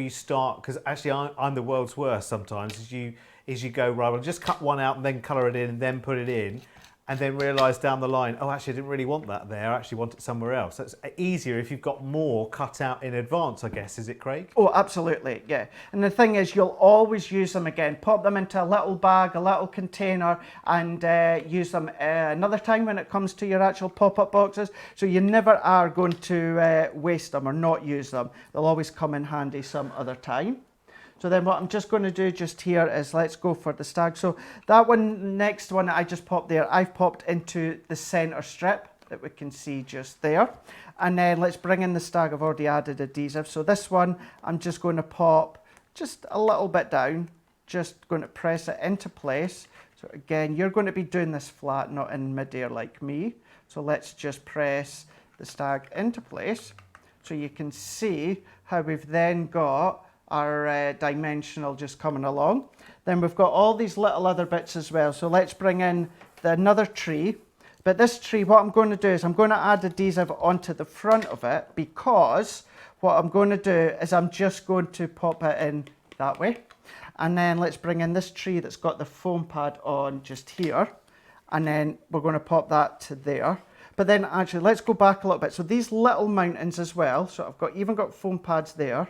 start. Because actually, I'm the world's worst sometimes. As you go, right, well, just cut one out and then colour it in and then put it in. and then realise down the line, oh, actually, I didn't really want that there. I actually want it somewhere else. So it's easier if you've got more cut out in advance, I guess. Is it, Craig? Oh, absolutely, yeah. And the thing is, you'll always use them again. Pop them into a little bag, a little container, and use them another time when it comes to your actual pop-up boxes. So you never are going to waste them or not use them. They'll always come in handy some other time. So then what I'm just going to do just here is let's go for the stag. So that one, next one that I just popped there, I've popped into the center strip that we can see just there. And then let's bring in the stag. I've already added adhesive. So this one, I'm just going to pop just a little bit down, just going to press it into place. So again, you're going to be doing this flat, not in midair like me. So let's just press the stag into place. So you can see how we've then got our dimensional just coming along. Then we've got all these little other bits as well. So let's bring in another tree. But this tree, what I'm going to do is I'm going to add adhesive onto the front of it, because what I'm going to do is I'm just going to pop it in that way. And then let's bring in this tree that's got the foam pad on just here. And then we're going to pop that to there. But then actually, let's go back a little bit. So these little mountains as well. So I've even got foam pads there.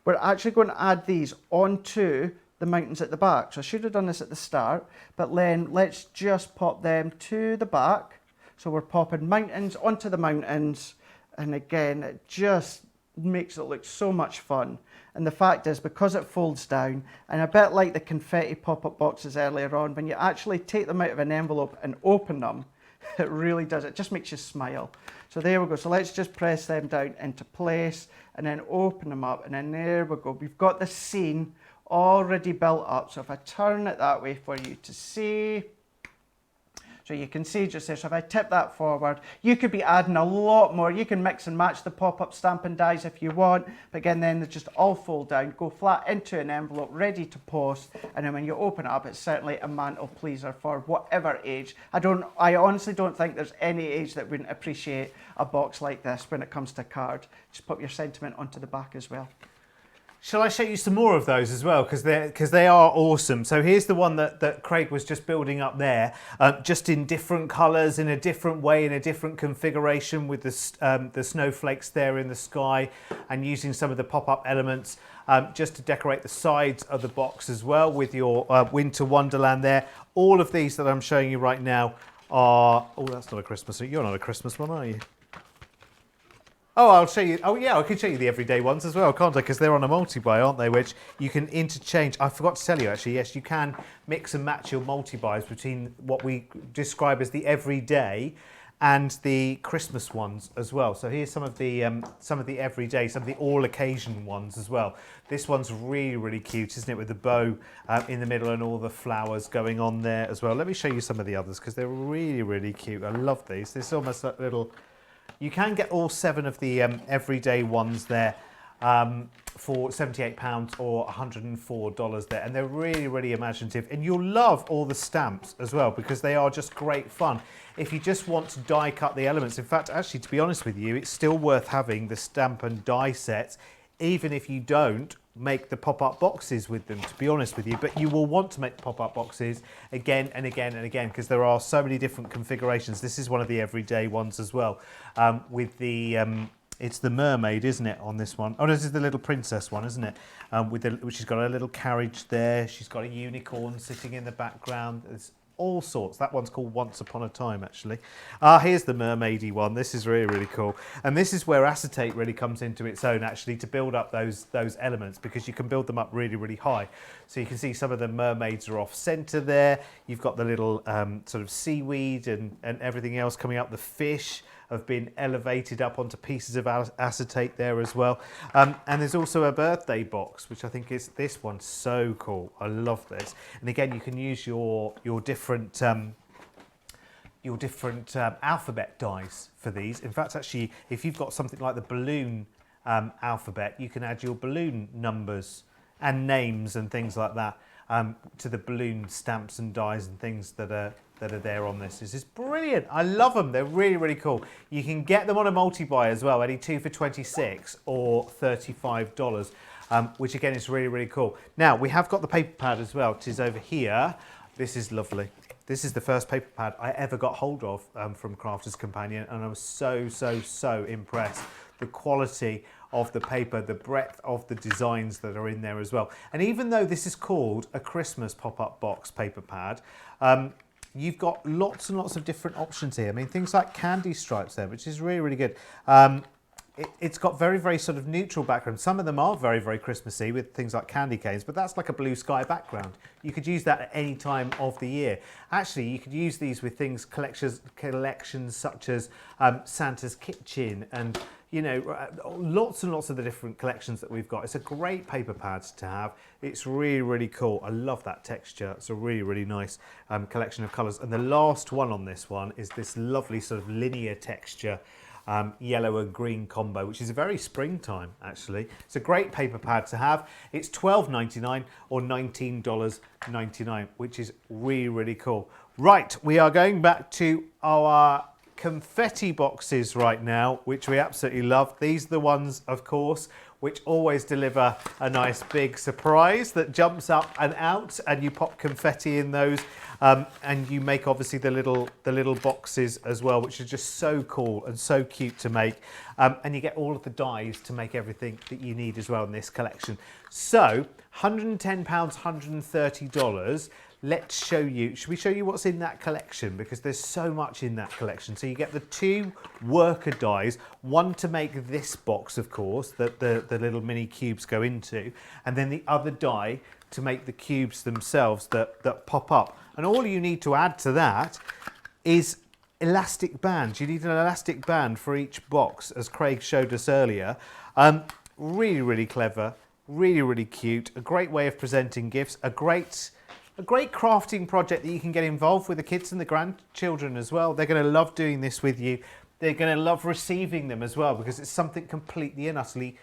We're actually going to add these onto the mountains at the back. So I should have done this at the start, but then let's just pop them to the back. So we're popping mountains onto the mountains. And again, it just makes it look so much fun. And the fact is, because it folds down, and a bit like the confetti pop-up boxes earlier on, when you actually take them out of an envelope and open them, it really does. It just makes you smile. So there we go. So let's just press them down into place and then open them up. And then there we go. We've got the scene already built up. So if I turn it that way for you to see, so you can see just there. So if I tip that forward, you could be adding a lot more. You can mix and match the pop-up Stampin' Dies if you want. But again, then they just all fold down, go flat into an envelope, ready to post. And then when you open it up, it's certainly a mantle pleaser for whatever age. I honestly don't think there's any age that wouldn't appreciate a box like this when it comes to card. Just put your sentiment onto the back as well. Shall I show you some more of those as well? Because they are awesome. So here's the one that Craig was just building up there, just in different colours, in a different way, in a different configuration, with the snowflakes there in the sky, and using some of the pop-up elements just to decorate the sides of the box as well, with your winter wonderland there. All of these that I'm showing you right now are... Oh, that's not a Christmas. You're not a Christmas one, are you? Oh, I'll show you. Oh, yeah, I can show you the everyday ones as well, can't I? Because they're on a multi-buy, aren't they? Which you can interchange. I forgot to tell you, actually. Yes, you can mix and match your multi-buys between what we describe as the everyday and the Christmas ones as well. So here's some of the everyday, some of the all-occasion ones as well. This one's really, really cute, isn't it? With the bow in the middle and all the flowers going on there as well. Let me show you some of the others because they're really, really cute. I love these. This is almost like little... You can get all 7 of the everyday ones there for £78 or $104 there. And they're really, really imaginative. And you'll love all the stamps as well, because they are just great fun. If you just want to die cut the elements, in fact, actually, to be honest with you, it's still worth having the stamp and die sets, even if you don't make the pop-up boxes with them, to be honest with you. But you will want to make the pop-up boxes again and again and again, because there are so many different configurations. This is one of the everyday ones as well, with the it's the mermaid, isn't it, on this one? Oh, this is the little princess one, isn't it? She's got a little carriage there. She's got a unicorn sitting in the background. There's all sorts. That one's called Once Upon a Time, actually. Here's the mermaidy one. This is really, really cool. And this is where acetate really comes into its own, actually, to build up those elements, because you can build them up really, really high. So you can see some of the mermaids are off center there. You've got the little sort of seaweed and everything else coming up. The fish have been elevated up onto pieces of acetate there as well. And there's also a birthday box, which I think is this one's so cool. I love this. And again, you can use your different alphabet dies for these. In fact, actually, if you've got something like the balloon alphabet, you can add your balloon numbers and names and things like that to the balloon stamps and dies and things that are there on this. This is brilliant. I love them. They're really, really cool. You can get them on a multi-buy as well, any 2 for $26 or $35, which again is really, really cool. Now, we have got the paper pad as well, which is over here. This is lovely. This is the first paper pad I ever got hold of from Crafter's Companion, and I was so impressed. The quality of the paper, the breadth of the designs that are in there as well. And even though this is called a Christmas pop-up box paper pad, you've got lots and lots of different options here. I mean, things like candy stripes there, which is really good. It's got very sort of neutral background. Some of them are very Christmassy with things like candy canes, but that's like a blue sky background. You could use that at any time of the year. Actually, you could use these with collections such as Santa's Kitchen and, you know, lots and lots of the different collections that we've got. It's a great paper pad to have. It's really cool. I love that texture. It's a really nice collection of colours. And the last one on this one is this lovely sort of linear texture, yellow and green combo, which is a very springtime actually. It's a great paper pad to have. It's $12.99 or $19.99, which is really cool. Right, we are going back to our confetti boxes right now, which we absolutely love. These are the ones, of course, which always deliver a nice big surprise that jumps up and out, and you pop confetti in those, and you make obviously the little boxes as well, which are just so cool and so cute to make, and you get all of the dies to make everything that you need as well in this collection. So £110, $130. Let's show you, should we show you what's in that collection? Because there's so much in that collection. So you get the 2 worker dies, one to make this box, of course, that the little mini cubes go into, and then the other die to make the cubes themselves that pop up. And all you need to add to that is elastic bands. You need an elastic band for each box, as Craig showed us earlier. Really clever, really cute, a great way of presenting gifts, a great crafting project that you can get involved with the kids and the grandchildren as well. They're going to love doing this with you. They're going to love receiving them as well, because it's something completely and utterly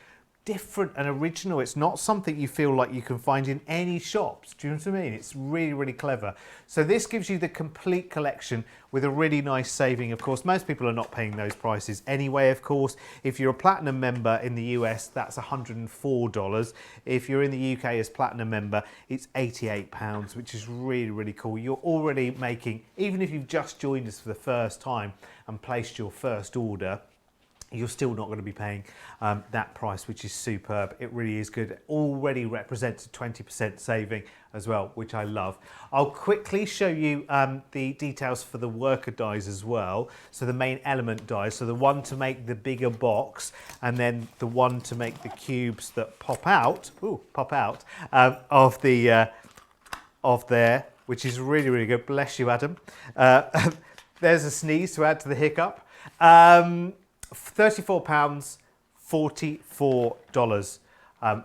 different and original. It's not something you feel like you can find in any shops. Do you know what I mean? It's really clever. So this gives you the complete collection with a really nice saving. Of course, most people are not paying those prices anyway, of course. If you're a platinum member in the US, that's $104. If you're in the UK as platinum member, it's £88, which is really cool. You're already making, even if you've just joined us for the first time and placed your first order, you're still not going to be paying that price, which is superb. It really is good. It already represents a 20% saving as well, which I love. I'll quickly show you the details for the worker dies as well. So the main element dies, so the one to make the bigger box, and then the one to make the cubes that pop out of there, which is really good. Bless you, Adam. There's a sneeze to add to the hiccup. £34, $44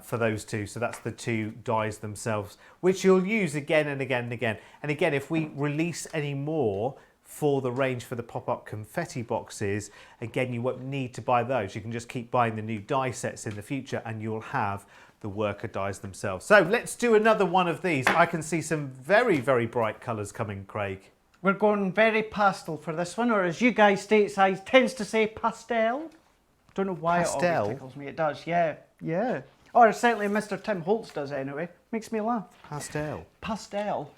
for those 2. So that's the 2 dies themselves, which you'll use again and again and again. And again, if we release any more for the range for the pop-up confetti boxes, again, you won't need to buy those. You can just keep buying the new die sets in the future, and you'll have the worker dies themselves. So let's do another one of these. I can see some very bright colours coming, Craig. We're going very pastel for this one, or as you guys stateside tends to say, pastel. Don't know why Pastel? it always tickles me. It does, yeah. Or certainly Mr. Tim Holtz does anyway. Makes me laugh. Pastel.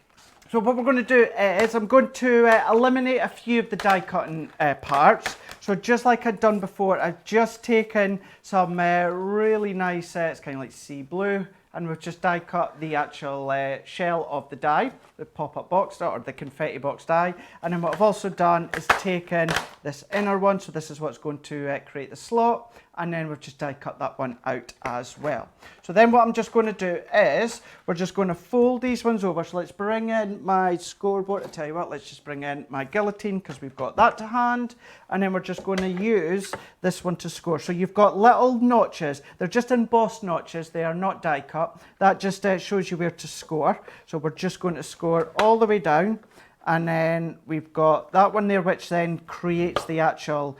So what we're going to do is I'm going to eliminate a few of the die cutting parts. So just like I'd done before, I've just taken some really nice, it's kind of like sea blue, and we've just die cut the actual shell of the die, the pop-up box or the confetti box die. And then what I've also done is taken this inner one, so this is what's going to create the slot, and then we've just die cut that one out as well. So then what I'm just going to do is we're just going to fold these ones over. So let's bring in my scoreboard. I tell you what, let's just bring in my guillotine, because we've got that to hand, and then we're just going to use this one to score. So you've got little notches. They're just embossed notches. They are not die cut. That just shows you where to score. So we're just going to score all the way down, and then we've got that one there, which then creates the actual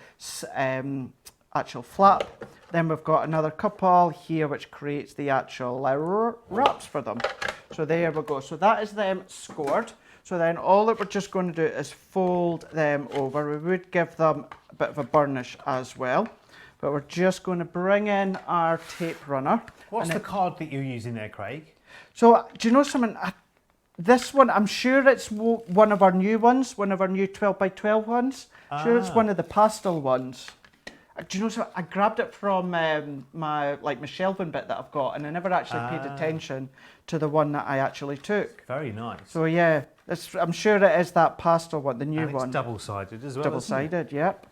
flap. Then we've got another couple here which creates the actual wraps for them. So there we go. So that is them scored. So then all that we're just going to do is fold them over. We would give them a bit of a burnish as well, but we're just going to bring in our tape runner. What's the card that you're using there, Craig? So do you know something? This one, I'm sure it's one of our new ones, one of our new 12 by 12 ones. Sure, it's one of the pastel ones. Do you know, so I grabbed it from my shelving bit that I've got, and I never actually paid attention to the one that I actually took. Very nice. So yeah, I'm sure it is that pastel one, the new and it's one. double-sided as well. Double-sided, yep.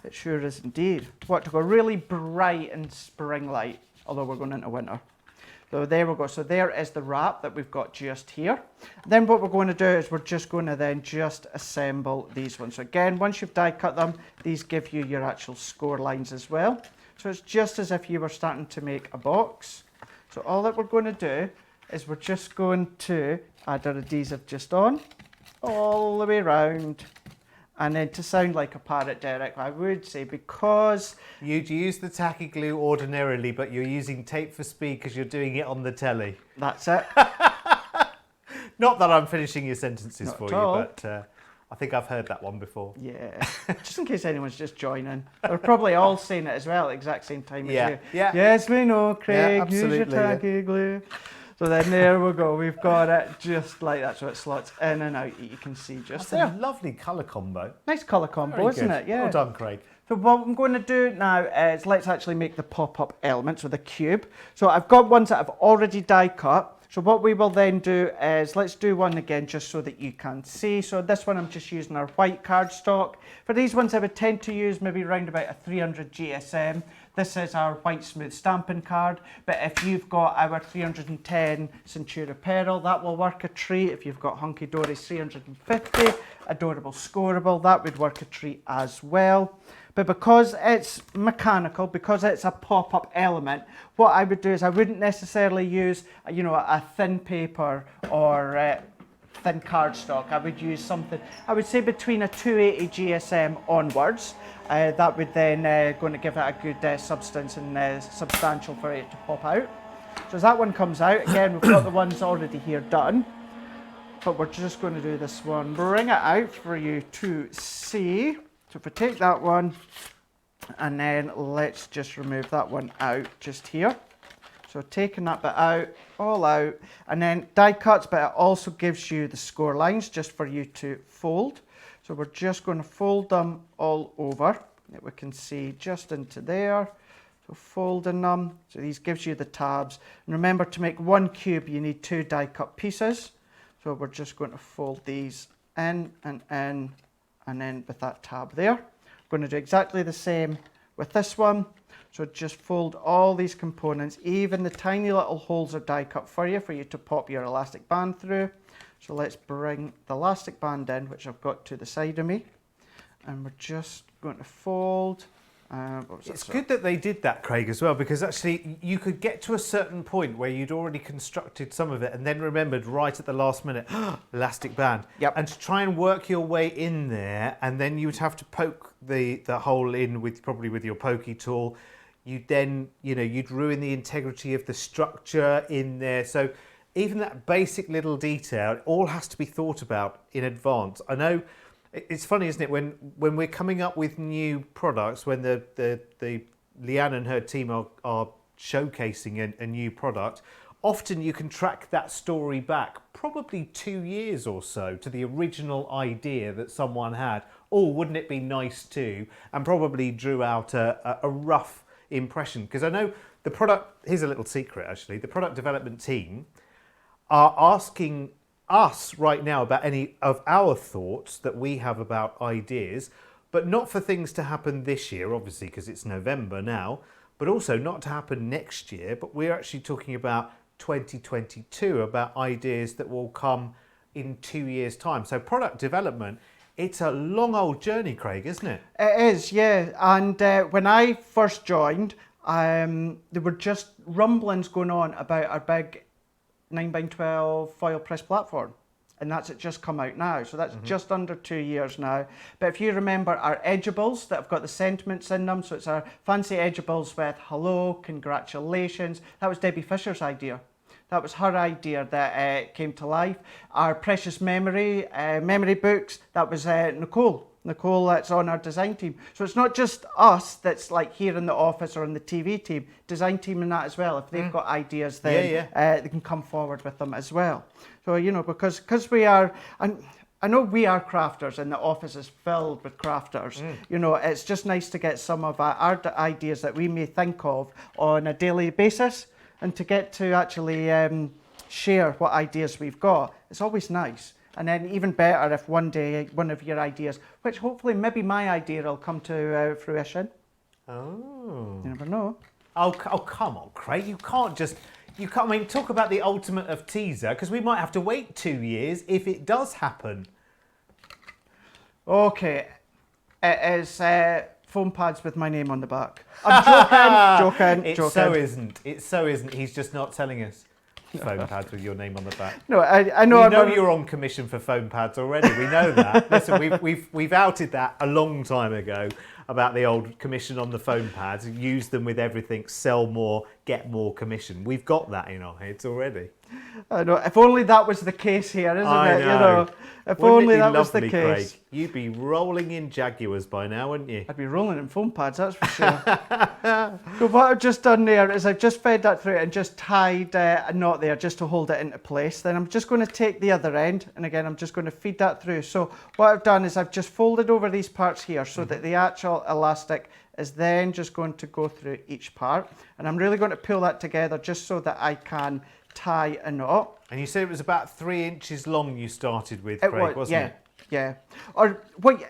It sure is indeed. Want to go really bright and spring light, although we're going into winter. So there we go. So there is the wrap that we've got just here. Then what we're going to do is we're just going to then just assemble these ones. So again, once you've die cut them, these give you your actual score lines as well. So it's just as if you were starting to make a box. So all that we're going to do is we're just going to add our adhesive just on, all the way around. And then to sound like a parrot, Derek, I would say, because... You'd use the tacky glue ordinarily, but you're using tape for speed because you're doing it on the telly. That's it. Not that I'm finishing your sentences Not for at you, all. but I think I've heard that one before. Yeah, just in case anyone's just joining. They're probably all saying it as well at the exact same time as you. Yeah. Yes, we know, Craig, use your absolutely, tacky glue. So then there we go, we've got it just like that, so it slots in and out, you can see just That's there. a lovely colour combo. Nice colour combo, Very isn't good. it? Yeah. Well done, Craig. So what I'm going to do now is let's actually make the pop-up elements with a cube. So I've got ones that I've already die cut. So what we will then do is, let's do one again just so that you can see. So this one I'm just using our white cardstock. For these ones I would tend to use maybe around about a 300 GSM. This is our white smooth stamping card, but if you've got our 310 Centura Pearl, that will work a treat. If you've got Hunky Dory's 350 Adorable Scoreable, that would work a treat as well. But because it's mechanical, because it's a pop-up element, what I would do is I wouldn't necessarily use, you know, a thin paper or thin cardstock. I would use something, I would say between a 280 GSM onwards. That would then going to give it a good substance and substantial for it to pop out. So as that one comes out, again, we've got the ones already here done. But we're just going to do this one, bring it out for you to see. So if we take that one, and then let's just remove that one out just here. So taking that bit out, all out, and then die cuts, but it also gives you the score lines just for you to fold. So we're just going to fold them all over, that we can see just into there. So folding them, so these gives you the tabs. And remember, to make one cube, you need 2 die cut pieces. So we're just going to fold these in, and then with that tab there. We're going to do exactly the same with this one. So just fold all these components, even the tiny little holes are die cut for you to pop your elastic band through. So let's bring the elastic band in, which I've got to the side of me. And we're just going to fold. It's good that they did that, Craig, as well, because actually you could get to a certain point where you'd already constructed some of it and then remembered right at the last minute, elastic band. Yep. And to try and work your way in there, and then you would have to poke the hole in probably with your pokey tool. You'd then, you'd ruin the integrity of the structure in there. So even that basic little detail, it all has to be thought about in advance. I know. It's funny, isn't it, when we're coming up with new products, when the Leanne and her team are showcasing a new product, often you can track that story back probably 2 years or so to the original idea that someone had. Oh, wouldn't it be nice too? And probably drew out a rough impression. Because I know the product, here's a little secret actually, the product development team are asking us right now about any of our thoughts that we have about ideas, but not for things to happen this year, obviously, because it's November now, but also not to happen next year. But we're actually talking about 2022, about ideas that will come in 2 years' time. So product development, it's a long old journey, Craig, isn't it? It is, yeah. And when I first joined, there were just rumblings going on about our big 9x12 foil press platform, and that's it just come out now, so that's just under 2 years now. But if you remember our edgeables that have got the sentiments in them, so it's our fancy edgeables with hello, congratulations, that was Debbie Fisher's idea. That was her idea that came to life. Our precious memory books, that was Nicole. Nicole, that's on our design team. So it's not just us that's like here in the office or in the TV team, design team and that as well. If they've got ideas, then they can come forward with them as well. So, you know, because we are, and I know we are crafters and the office is filled with crafters. You know, it's just nice to get some of our ideas that we may think of on a daily basis and to get to actually share what ideas we've got. It's always nice. And then even better if one day one of your ideas, which hopefully maybe my idea will come to fruition. Oh. You never know. Oh, come on, Craig. You can't. I mean, talk about the ultimate of teaser, because we might have to wait 2 years if it does happen. Okay. It is foam pads with my name on the back. I'm joking. It so isn't. He's just not telling us. Foam pads with your name on the back. No, I know. We know you're on commission for foam pads already. We know that. Listen, we've outed that a long time ago about the old commission on the foam pads. Use them with everything. Sell more, get more commission. We've got that in our heads already. I know. If only that was the case here, isn't I it? know. You know. If Wouldn't only it be that was the lovely, case. Craig? You'd be rolling in Jaguars by now, wouldn't you? I'd be rolling in foam pads, that's for sure. So what I've just done there is I've just fed that through and just tied a knot there just to hold it into place. Then I'm just going to take the other end, and again I'm just going to feed that through. So what I've done is I've just folded over these parts here so that the actual elastic is then just going to go through each part. And I'm really going to pull that together just so that I can tie a knot. And you said it was about 3 inches long you started with, Craig, wasn't it? Yeah, or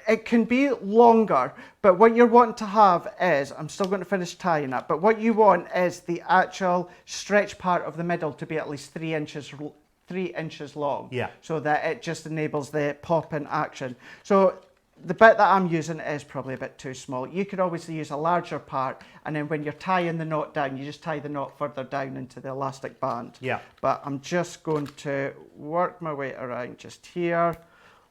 it can be longer, but what you're wanting to have is, I'm still going to finish tying that, but what you want is the actual stretch part of the middle to be at least 3 inches long. Yeah. So that it just enables the pop in action. So the bit that I'm using is probably a bit too small. You could always use a larger part, and then when you're tying the knot down, you just tie the knot further down into the elastic band. Yeah. But I'm just going to work my way around just here.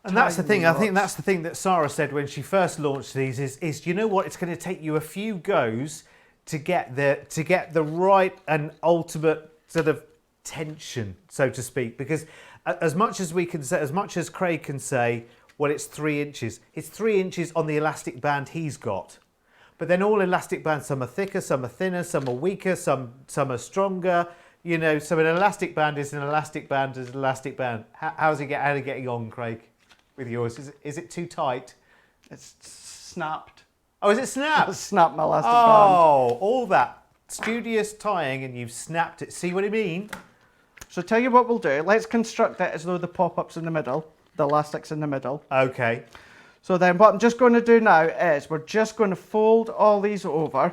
And that's the thing. I think that's the thing that Sarah said when she first launched these is you know what? It's going to take you a few goes to get the right and ultimate sort of tension, so to speak. Because as much as we can say, as much as Craig can say, well, it's 3 inches. It's 3 inches on the elastic band he's got. But then all elastic bands, some are thicker, some are thinner, some are weaker, some are stronger. You know, so an elastic band is an elastic band is an elastic band. How's it getting on, Craig? With yours, is it too tight? It's snapped. Oh, is it snapped? It's snapped my elastic band. Oh, all that studious tying and you've snapped it. See what I mean? So tell you what we'll do. Let's construct it as though the pop-up's in the middle, the elastic's in the middle. Okay. So then what I'm just going to do now is we're just going to fold all these over.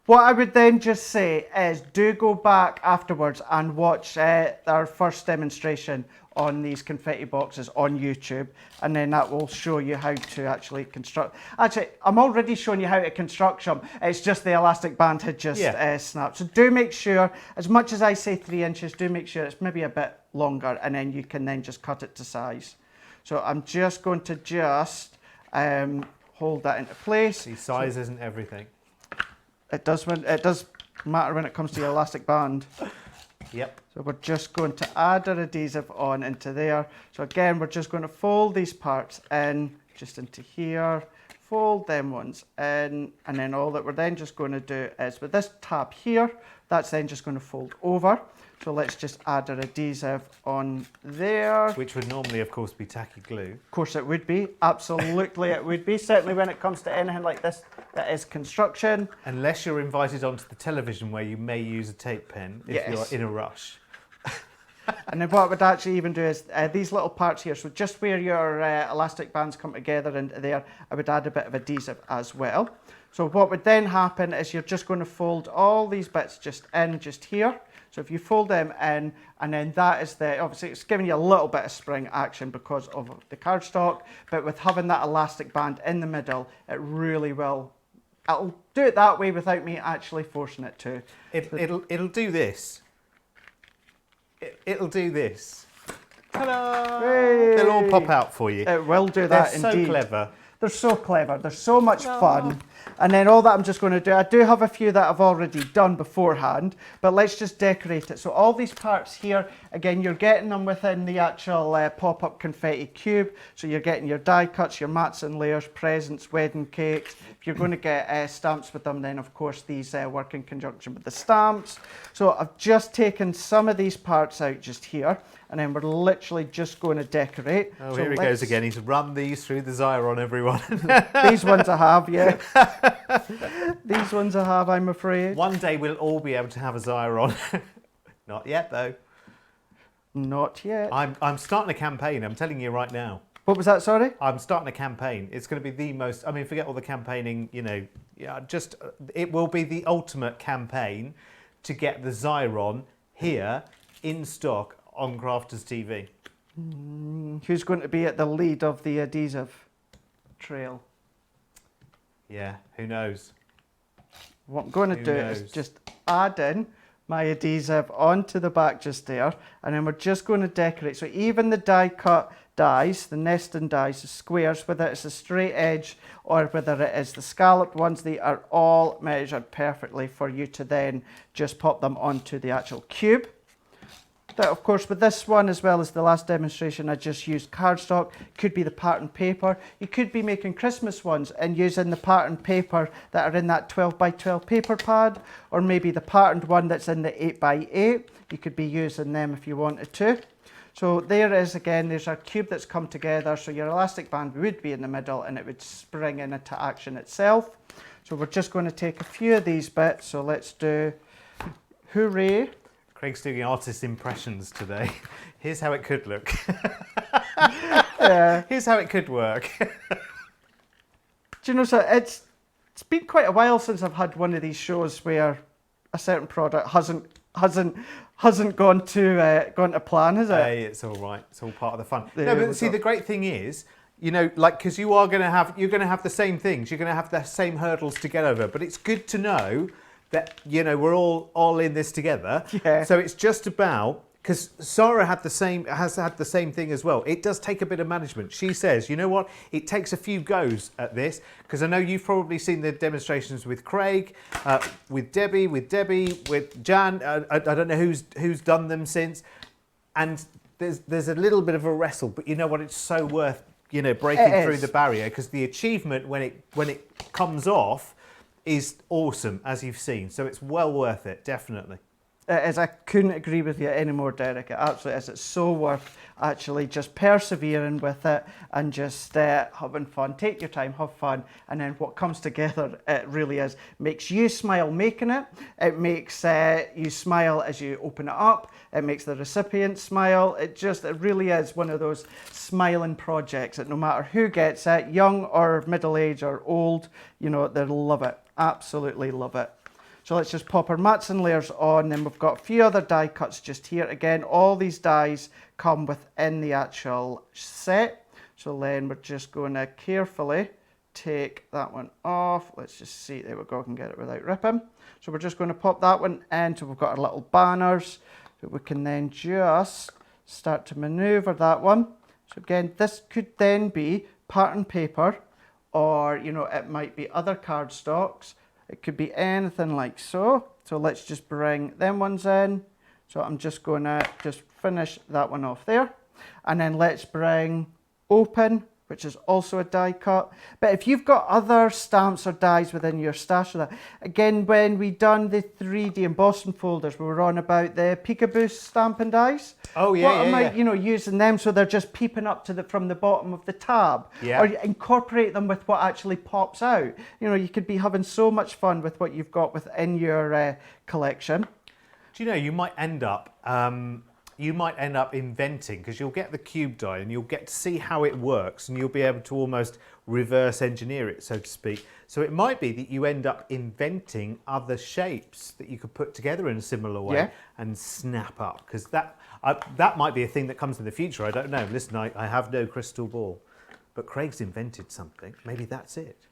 What I would then just say is do go back afterwards and watch our first demonstration on these confetti boxes on YouTube, and then that will show you how to actually construct. Actually, I'm already showing you how to construct them. It's just the elastic band had just snapped. So do make sure, as much as I say 3 inches, do make sure it's maybe a bit longer, and then you can then just cut it to size. So I'm just going to hold that into place. See, size isn't everything. It does matter when it comes to your elastic band. Yep. So we're just going to add our adhesive on into there. So again, we're just going to fold these parts in, just into here, fold them ones in, and then all that we're then just going to do is with this tab here, that's then just going to fold over. So let's just add our adhesive on there. Which would normally, of course, be tacky glue. Of course it would be. Absolutely it would be. Certainly when it comes to anything like this, that is construction. Unless you're invited onto the television where you may use a tape pen if you're in a rush. And then what I would actually even do is these little parts here, so just where your elastic bands come together into there, I would add a bit of adhesive as well. So what would then happen is you're just going to fold all these bits just here. So if you fold them in, and then that is obviously it's giving you a little bit of spring action because of the cardstock, but with having that elastic band in the middle, it really will. It'll do it that way without me actually forcing it to. It'll do this. It'll do this. Ta-da! Hey. They'll all pop out for you. It will do that They're indeed. so clever. They're so clever. They're so much fun. And then all that I'm just going to do, I do have a few that I've already done beforehand, but let's just decorate it. So all these parts here Again, you're getting them within the actual pop-up confetti cube. So you're getting your die cuts, your mats and layers, presents, wedding cakes. If you're going to get stamps with them, then of course these work in conjunction with the stamps. So I've just taken some of these parts out just here, and then we're literally just going to decorate. Oh, so here he goes again. He's run these through the Xyron, everyone. These ones I have, yeah. These ones I have, I'm afraid. One day we'll all be able to have a Xyron. Not yet, though. Not yet. I'm starting a campaign. I'm telling you right now. What was that, sorry? I'm starting a campaign. It's going to be the most, I mean, forget all the campaigning, you know, yeah, just, it will be the ultimate campaign to get the Xyron here in stock on Crafters TV. Who's going to be at the lead of the adhesive trail? Yeah, who knows? What I'm going to Who do knows? is just add in my adhesive onto the back just there, and then we're just going to decorate. So even the die cut dies, the nesting dies, the squares, whether it's a straight edge or whether it is the scalloped ones, they are all measured perfectly for you to then just pop them onto the actual cube. That, of course, with this one, as well as the last demonstration, I just used cardstock. Could be the pattern paper. You could be making Christmas ones and using the pattern paper that are in that 12 by 12 paper pad, or maybe the patterned one that's in the 8 by 8. You could be using them if you wanted to. So there is, again, there's our cube that's come together. So your elastic band would be in the middle and it would spring into action itself. So we're just going to take a few of these bits. So let's do hooray. Craig's doing artist impressions today. Here's how it could look. Yeah. Here's how it could work. Do you know, so it's been quite a while since I've had one of these shows where a certain product hasn't gone to plan, has it? Hey, it's all right. It's all part of the fun. There No, we but see, go. the great thing is, you know, like, because you're going to have the same things. You're going to have the same hurdles to get over. But it's good to know that, you know, we're all in this together. Yeah. So it's just about, because Sarah has had the same thing as well. It does take a bit of management. She says, you know what? It takes a few goes at this, because I know you've probably seen the demonstrations with Craig, with Debbie, with Jan. I don't know who's done them since, and there's a little bit of a wrestle. But you know what? It's so worth, you know, breaking through the barrier, because the achievement when it comes off is awesome, as you've seen. So it's well worth it, definitely. As I couldn't agree with you anymore, Derek. It absolutely is. It's so worth actually just persevering with it and just having fun. Take your time, have fun, and then what comes together, it really is. Makes you smile making it. It makes you smile as you open it up. It makes the recipient smile. It really is one of those smiling projects that no matter who gets it, young or middle-aged or old, you know, they'll love it. Absolutely love it. So let's just pop our mats and layers on. Then we've got a few other die cuts just here. Again, all these dies come within the actual set. So then we're just going to carefully take that one off. Let's just see, there we go, I can get it without ripping. So we're just going to pop that one in. So we've got our little banners that we can then just start to maneuver that one. So again, this could then be pattern paper, or, you know, it might be other cardstocks. It could be anything like so. So let's just bring them ones in. So I'm just going to just finish that one off there. And then let's bring open, which is also a die cut. But if you've got other stamps or dies within your stash of that, again, when we done the 3D embossing folders, we were on about the Peekaboo stamping dies. Oh, yeah, What about, you know, using them so they're just peeping up to from the bottom of the tab? Yeah. Or incorporate them with what actually pops out. You know, you could be having so much fun with what you've got within your collection. Do you know, you might end up inventing, because you'll get the cube die and you'll get to see how it works, and you'll be able to almost reverse engineer it, so to speak. So it might be that you end up inventing other shapes that you could put together in a similar way and snap up, because that might be a thing that comes in the future. I don't know. Listen, I have no crystal ball, but Craig's invented something. Maybe that's it.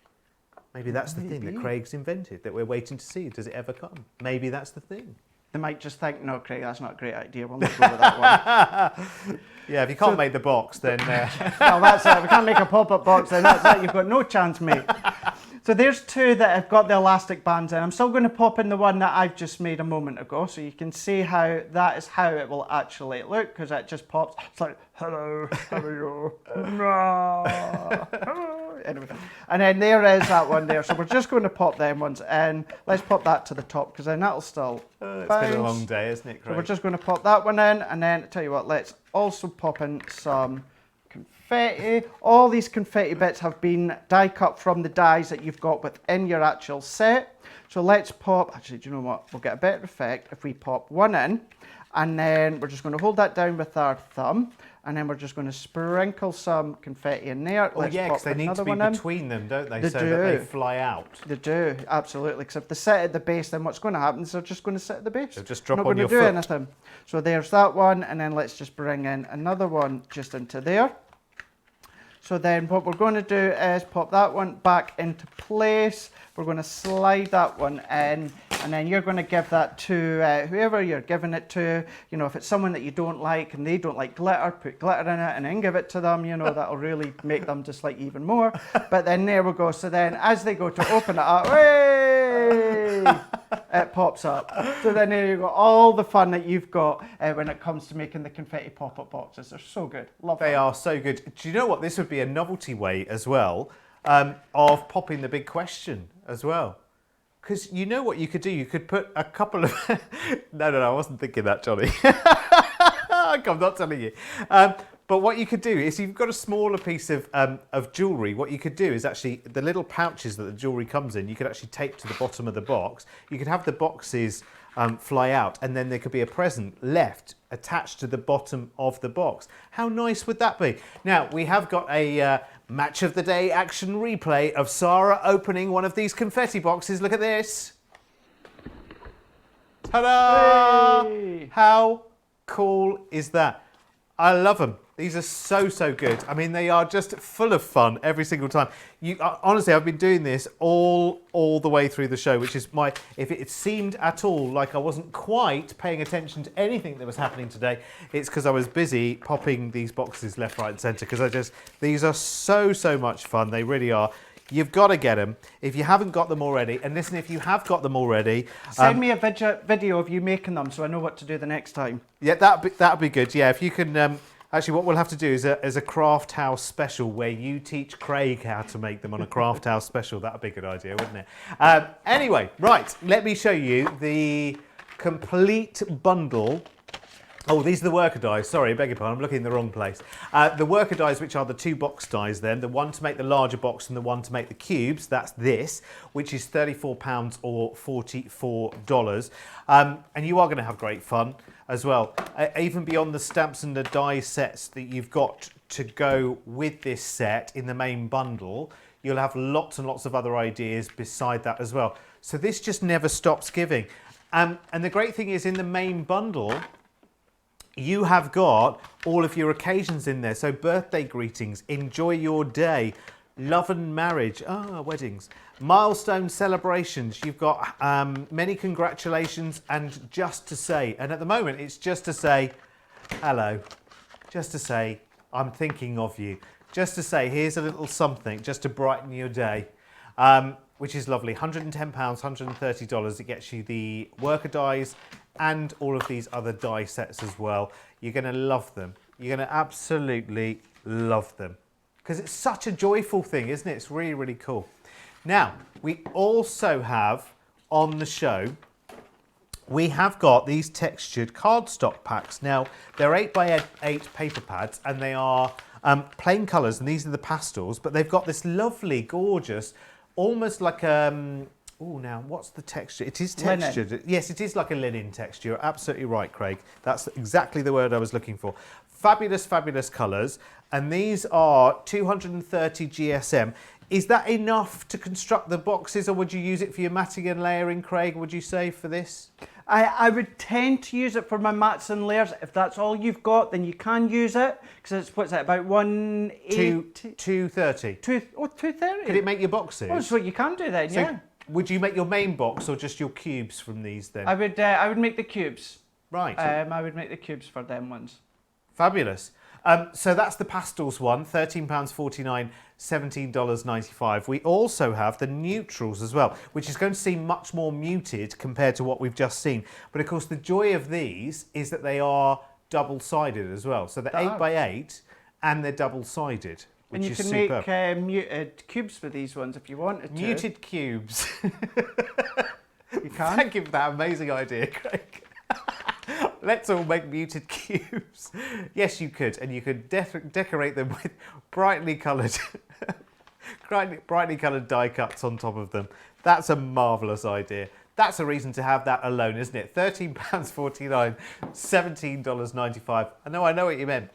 Maybe that's the thing that Craig's invented that we're waiting to see. Does it ever come? Maybe that's the thing. They might just think, no, Craig, that's not a great idea. We'll not go with that one. Yeah, if you can't make the box, then... No, that's it. We can't make a pop-up box, then that's it. You've got no chance, mate. So there's two that have got the elastic bands in. I'm still going to pop in the one that I've just made a moment ago, so you can see how that is how it will actually look, because it just pops. It's like, hello, how are you? Anyway, and then there is that one there. So we're just going to pop them ones in. Let's pop that to the top, because then that'll still It's bounce. been a long day, isn't it, Craig? So we're just going to pop that one in, and then tell you what, let's also pop in some confetti. All these confetti bits have been die cut from the dies that you've got within your actual set. So let's pop, actually, do you know what? We'll get a better effect if we pop one in, and then we're just going to hold that down with our thumb, and then we're just going to sprinkle some confetti in there. Oh, yeah, because they need to be between them, don't they? So that they fly out. They do, absolutely. Because if they sit at the base, then what's going to happen is they're just going to sit at the base. They'll just drop Not on your going to foot. do anything. So there's that one, and then let's just bring in another one just into there. So then what we're going to do is pop that one back into place. We're going to slide that one in, and then you're going to give that to whoever you're giving it to. You know, if it's someone that you don't like and they don't like glitter, put glitter in it and then give it to them. You know, that'll really make them dislike you even more. But then there we go. So then as they go to open it up, hey, it pops up. So then there you go. All the fun that you've got when it comes to making the confetti pop-up boxes. They're so good. Love them. They are so good. Do you know what? This would be a novelty way as well of popping the big question as well. Because you know what you could do? You could put a couple of... No, I wasn't thinking that, Johnny. I'm not telling you. But what you could do is, you've got a smaller piece of jewellery, what you could do is actually, the little pouches that the jewellery comes in, you could actually tape to the bottom of the box. You could have the boxes fly out, and then there could be a present left attached to the bottom of the box. How nice would that be? Now, we have got a match of the day action replay of Sarah opening one of these confetti boxes. Look at this. Ta-da! Hey. How cool is that? I love them. These are so good. I mean, they are just full of fun every single time. Honestly, I've been doing this all the way through the show, which is if it seemed at all like I wasn't quite paying attention to anything that was happening today, it's because I was busy popping these boxes left, right and centre, because these are so much fun. They really are. You've got to get them if you haven't got them already. And listen, if you have got them already... Send me a video of you making them so I know what to do the next time. Yeah, that'd be good. Yeah, if you can... Actually, what we'll have to do is a craft house special where you teach Craig how to make them on a craft house special. That'd be a good idea, wouldn't it? Anyway, right, let me show you the complete bundle. Oh, these are the worker dies. Sorry, beg your pardon, I'm looking in the wrong place. The worker dies, which are the two box dies then, the one to make the larger box and the one to make the cubes, that's this, which is £34 or $44. And you are going to have great fun as well. Even beyond the stamps and the die sets that you've got to go with this set in the main bundle, you'll have lots and lots of other ideas beside that as well. So this just never stops giving. And the great thing is, in the main bundle, you have got all of your occasions in there. So birthday greetings, enjoy your day, love and marriage, weddings, milestone celebrations. You've got many congratulations and just to say. And at the moment, it's just to say hello, just to say I'm thinking of you, just to say here's a little something just to brighten your day. Which is lovely. £110, $130. It gets you the worker dies and all of these other die sets as well. You're going to love them. You're going to absolutely love them. Because it's such a joyful thing, isn't it? It's really, really cool. Now, we also have on the show, we have got these textured cardstock packs. Now, they're 8x8 paper pads, and they are plain colours, and these are the pastels, but they've got this lovely, gorgeous, almost like now what's the texture? It is textured. Linen. Yes, it is like a linen texture. You're absolutely right, Craig. That's exactly the word I was looking for. Fabulous, fabulous colours. And these are 230 GSM. Is that enough to construct the boxes, or would you use it for your matting and layering, Craig, would you say, for this? I would tend to use it for my mats and layers. If that's all you've got, then you can use it. Because it's, what's that, about 180? 230. 230? Could it make your boxes? Oh, so you can do then, so yeah. Would you make your main box or just your cubes from these then? I would make the cubes. Right. I would make the cubes for them ones. Fabulous. So that's the pastels one, £13.49, $17.95. We also have the neutrals as well, which is going to seem much more muted compared to what we've just seen. But of course, the joy of these is that they are double-sided as well. So they're 8x8 and they're double-sided, which is superb. And you can make muted cubes with these ones if you wanted to. Muted cubes. You can. Thank you for that amazing idea, Craig. Let's all make muted cubes. Yes, you could, and you could decorate them with brightly coloured die cuts on top of them. That's a marvellous idea. That's a reason to have that alone, isn't it? £13.49, $17.95. I know what you meant.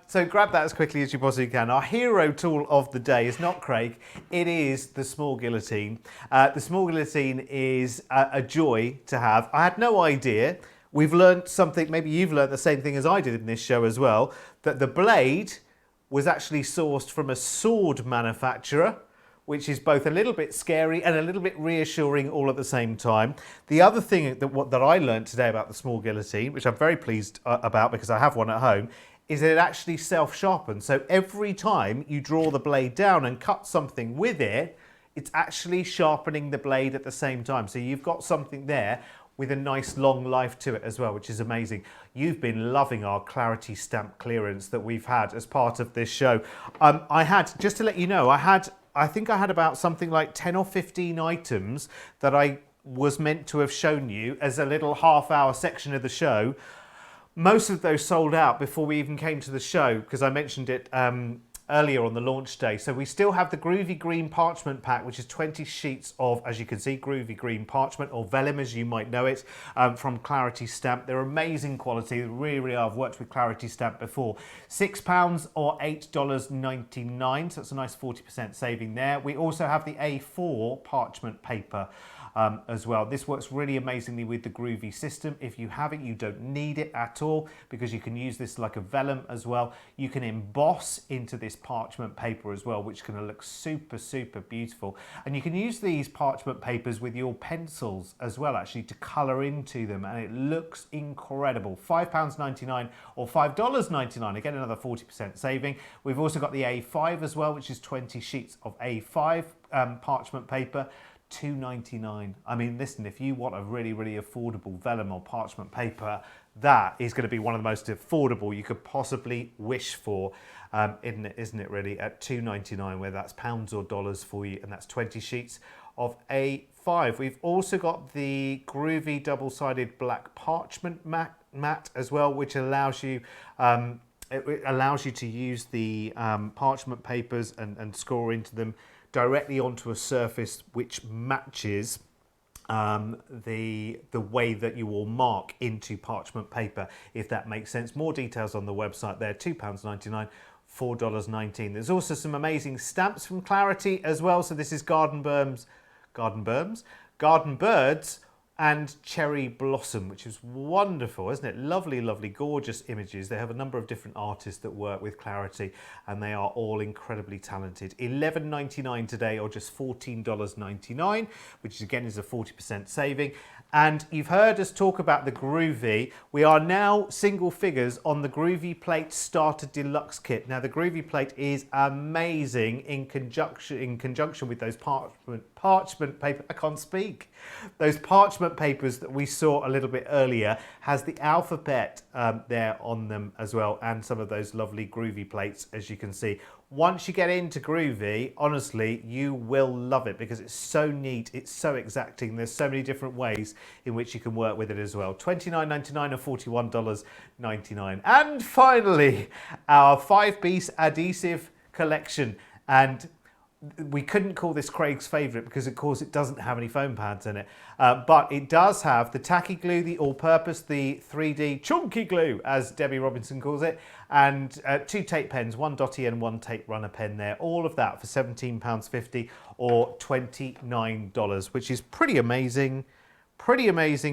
So grab that as quickly as you possibly can. Our hero tool of the day is not Craig, it is the small guillotine. The small guillotine is a joy to have. I had no idea. We've learned something, maybe you've learned the same thing as I did in this show as well, that the blade was actually sourced from a sword manufacturer, which is both a little bit scary and a little bit reassuring all at the same time. The other thing that I learned today about the small guillotine, which I'm very pleased about because I have one at home, is that it actually self-sharpens. So every time you draw the blade down and cut something with it, it's actually sharpening the blade at the same time. So you've got something there with a nice long life to it as well, which is amazing. You've been loving our Clarity stamp clearance that we've had as part of this show. I had, just to let you know, I think I had about something like 10 or 15 items that I was meant to have shown you as a little half-hour section of the show. Most of those sold out before we even came to the show because I mentioned it earlier on the launch day. So we still have the Groovy Green Parchment Pack, which is 20 sheets of, as you can see, Groovy Green Parchment, or vellum as you might know it, from Clarity Stamp. They're amazing quality, they really are. I've worked with Clarity Stamp before. £6 or $8.99, so that's a nice 40% saving there. We also have the A4 parchment paper as well. This works really amazingly with the Groovy system. If you have it, you don't need it at all because you can use this like a vellum as well. You can emboss into this parchment paper as well, which can look super, super beautiful. And you can use these parchment papers with your pencils as well, actually, to colour into them, and it looks incredible. £5.99 or $5.99, again another 40% saving. We've also got the A5 as well, which is 20 sheets of A5 parchment paper. $2.99. I mean, listen, if you want a really, really affordable vellum or parchment paper, that is going to be one of the most affordable you could possibly wish for, isn't it really, at $2.99, whether that's pounds or dollars for you, and that's 20 sheets of A5. We've also got the Groovy double-sided black parchment mat as well, which allows you it allows you to use the parchment papers and score into them directly onto a surface which matches the way that you will mark into parchment paper, if that makes sense. More details on the website there, £2.99, $4.19. There's also some amazing stamps from Clarity as well. So this is garden birds, and cherry blossom, which is wonderful, isn't it? Lovely, lovely, gorgeous images. They have a number of different artists that work with Clarity, and they are all incredibly talented. $11.99 today, or just $14.99, which again is a 40% saving. And you've heard us talk about the Groovy. We are now single figures on the Groovy Plate Starter Deluxe Kit. Now, the Groovy Plate is amazing in conjunction with those parchment paper. I can't speak. Those parchment papers that we saw a little bit earlier has the alphabet there on them as well, and some of those lovely Groovy plates, as you can see. Once you get into Groovy, honestly, you will love it because it's so neat, it's so exacting. There's so many different ways in which you can work with it as well. $29.99 or $41.99. And finally, our 5-piece adhesive collection. And we couldn't call this Craig's favourite because, of course, it doesn't have any foam pads in it. But it does have the tacky glue, the all-purpose, the 3D chunky glue, as Debbie Robinson calls it, and 2 tape pens, 1 dotty and 1 tape runner pen there. All of that for £17.50 or $29, which is pretty amazing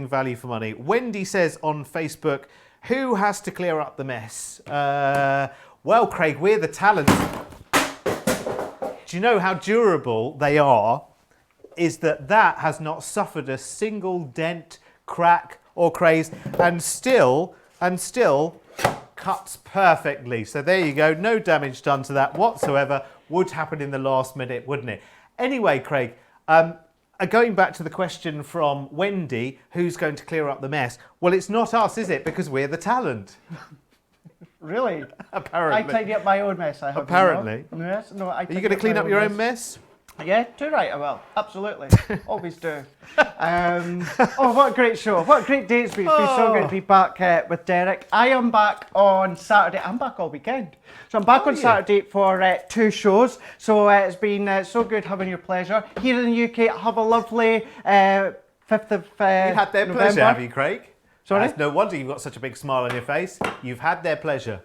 value for money. Wendy says on Facebook, who has to clear up the mess? Well, Craig, we're the talent. Do you know how durable they are? Is that has not suffered a single dent, crack or craze, and still cuts perfectly. So there you go, no damage done to that whatsoever. Would happen in the last minute, wouldn't it? Anyway, Craig, going back to the question from Wendy, who's going to clear up the mess? Well, it's not us, is it? Because we're the talent. Really? Apparently. I tidy up my own mess, I have. Apparently. You know? Yes, no, Are you going to clean up your own mess? Yeah, too right, I will. Absolutely. Always do. Oh, what a great show. What a great day it's been. It's been so good to be back with Derek. I am back on Saturday. I'm back all weekend. So I'm back on Saturday for 2 shows. So it's been so good having your pleasure. Here in the UK, have a lovely 5th of You had their November. pleasure, have you, Craig? Sorry? That's no wonder you've got such a big smile on your face. You've had their pleasure.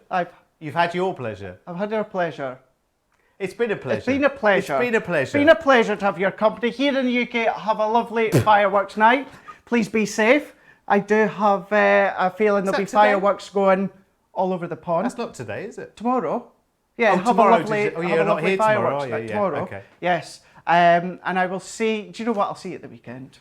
You've had your pleasure. I've had their pleasure. It's been a pleasure. It's been a pleasure. It's been a pleasure. It's been a pleasure to have your company. Here in the UK, have a lovely fireworks night. Please be safe. I do have a feeling there'll be fireworks going all over the pond. That's not today, is it? Tomorrow. Yeah, Oh, have tomorrow, a lovely, did you- oh, have you're a not lovely here tomorrow, fireworks are you? night Yeah, tomorrow. okay. Yes. And I will see, do you know what? I'll see you at the weekend.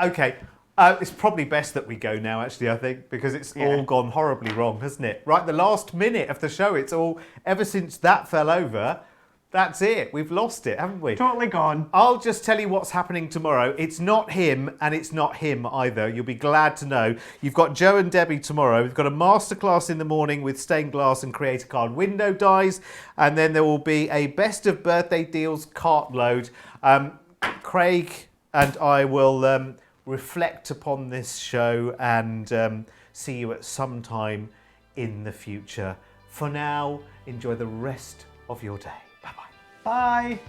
Okay. It's probably best that we go now, actually, I think, because it's all gone horribly wrong, hasn't it? Right, the last minute of the show, it's all, ever since that fell over, that's it. We've lost it, haven't we? Totally gone. I'll just tell you what's happening tomorrow. It's not him, and it's not him either. You'll be glad to know. You've got Joe and Debbie tomorrow. We've got a masterclass in the morning with stained glass and creator card window dies, and then there will be a best of birthday deals cartload. Craig and I will reflect upon this show and see you at some time in the future. For now, enjoy the rest of your day. Bye-bye. Bye.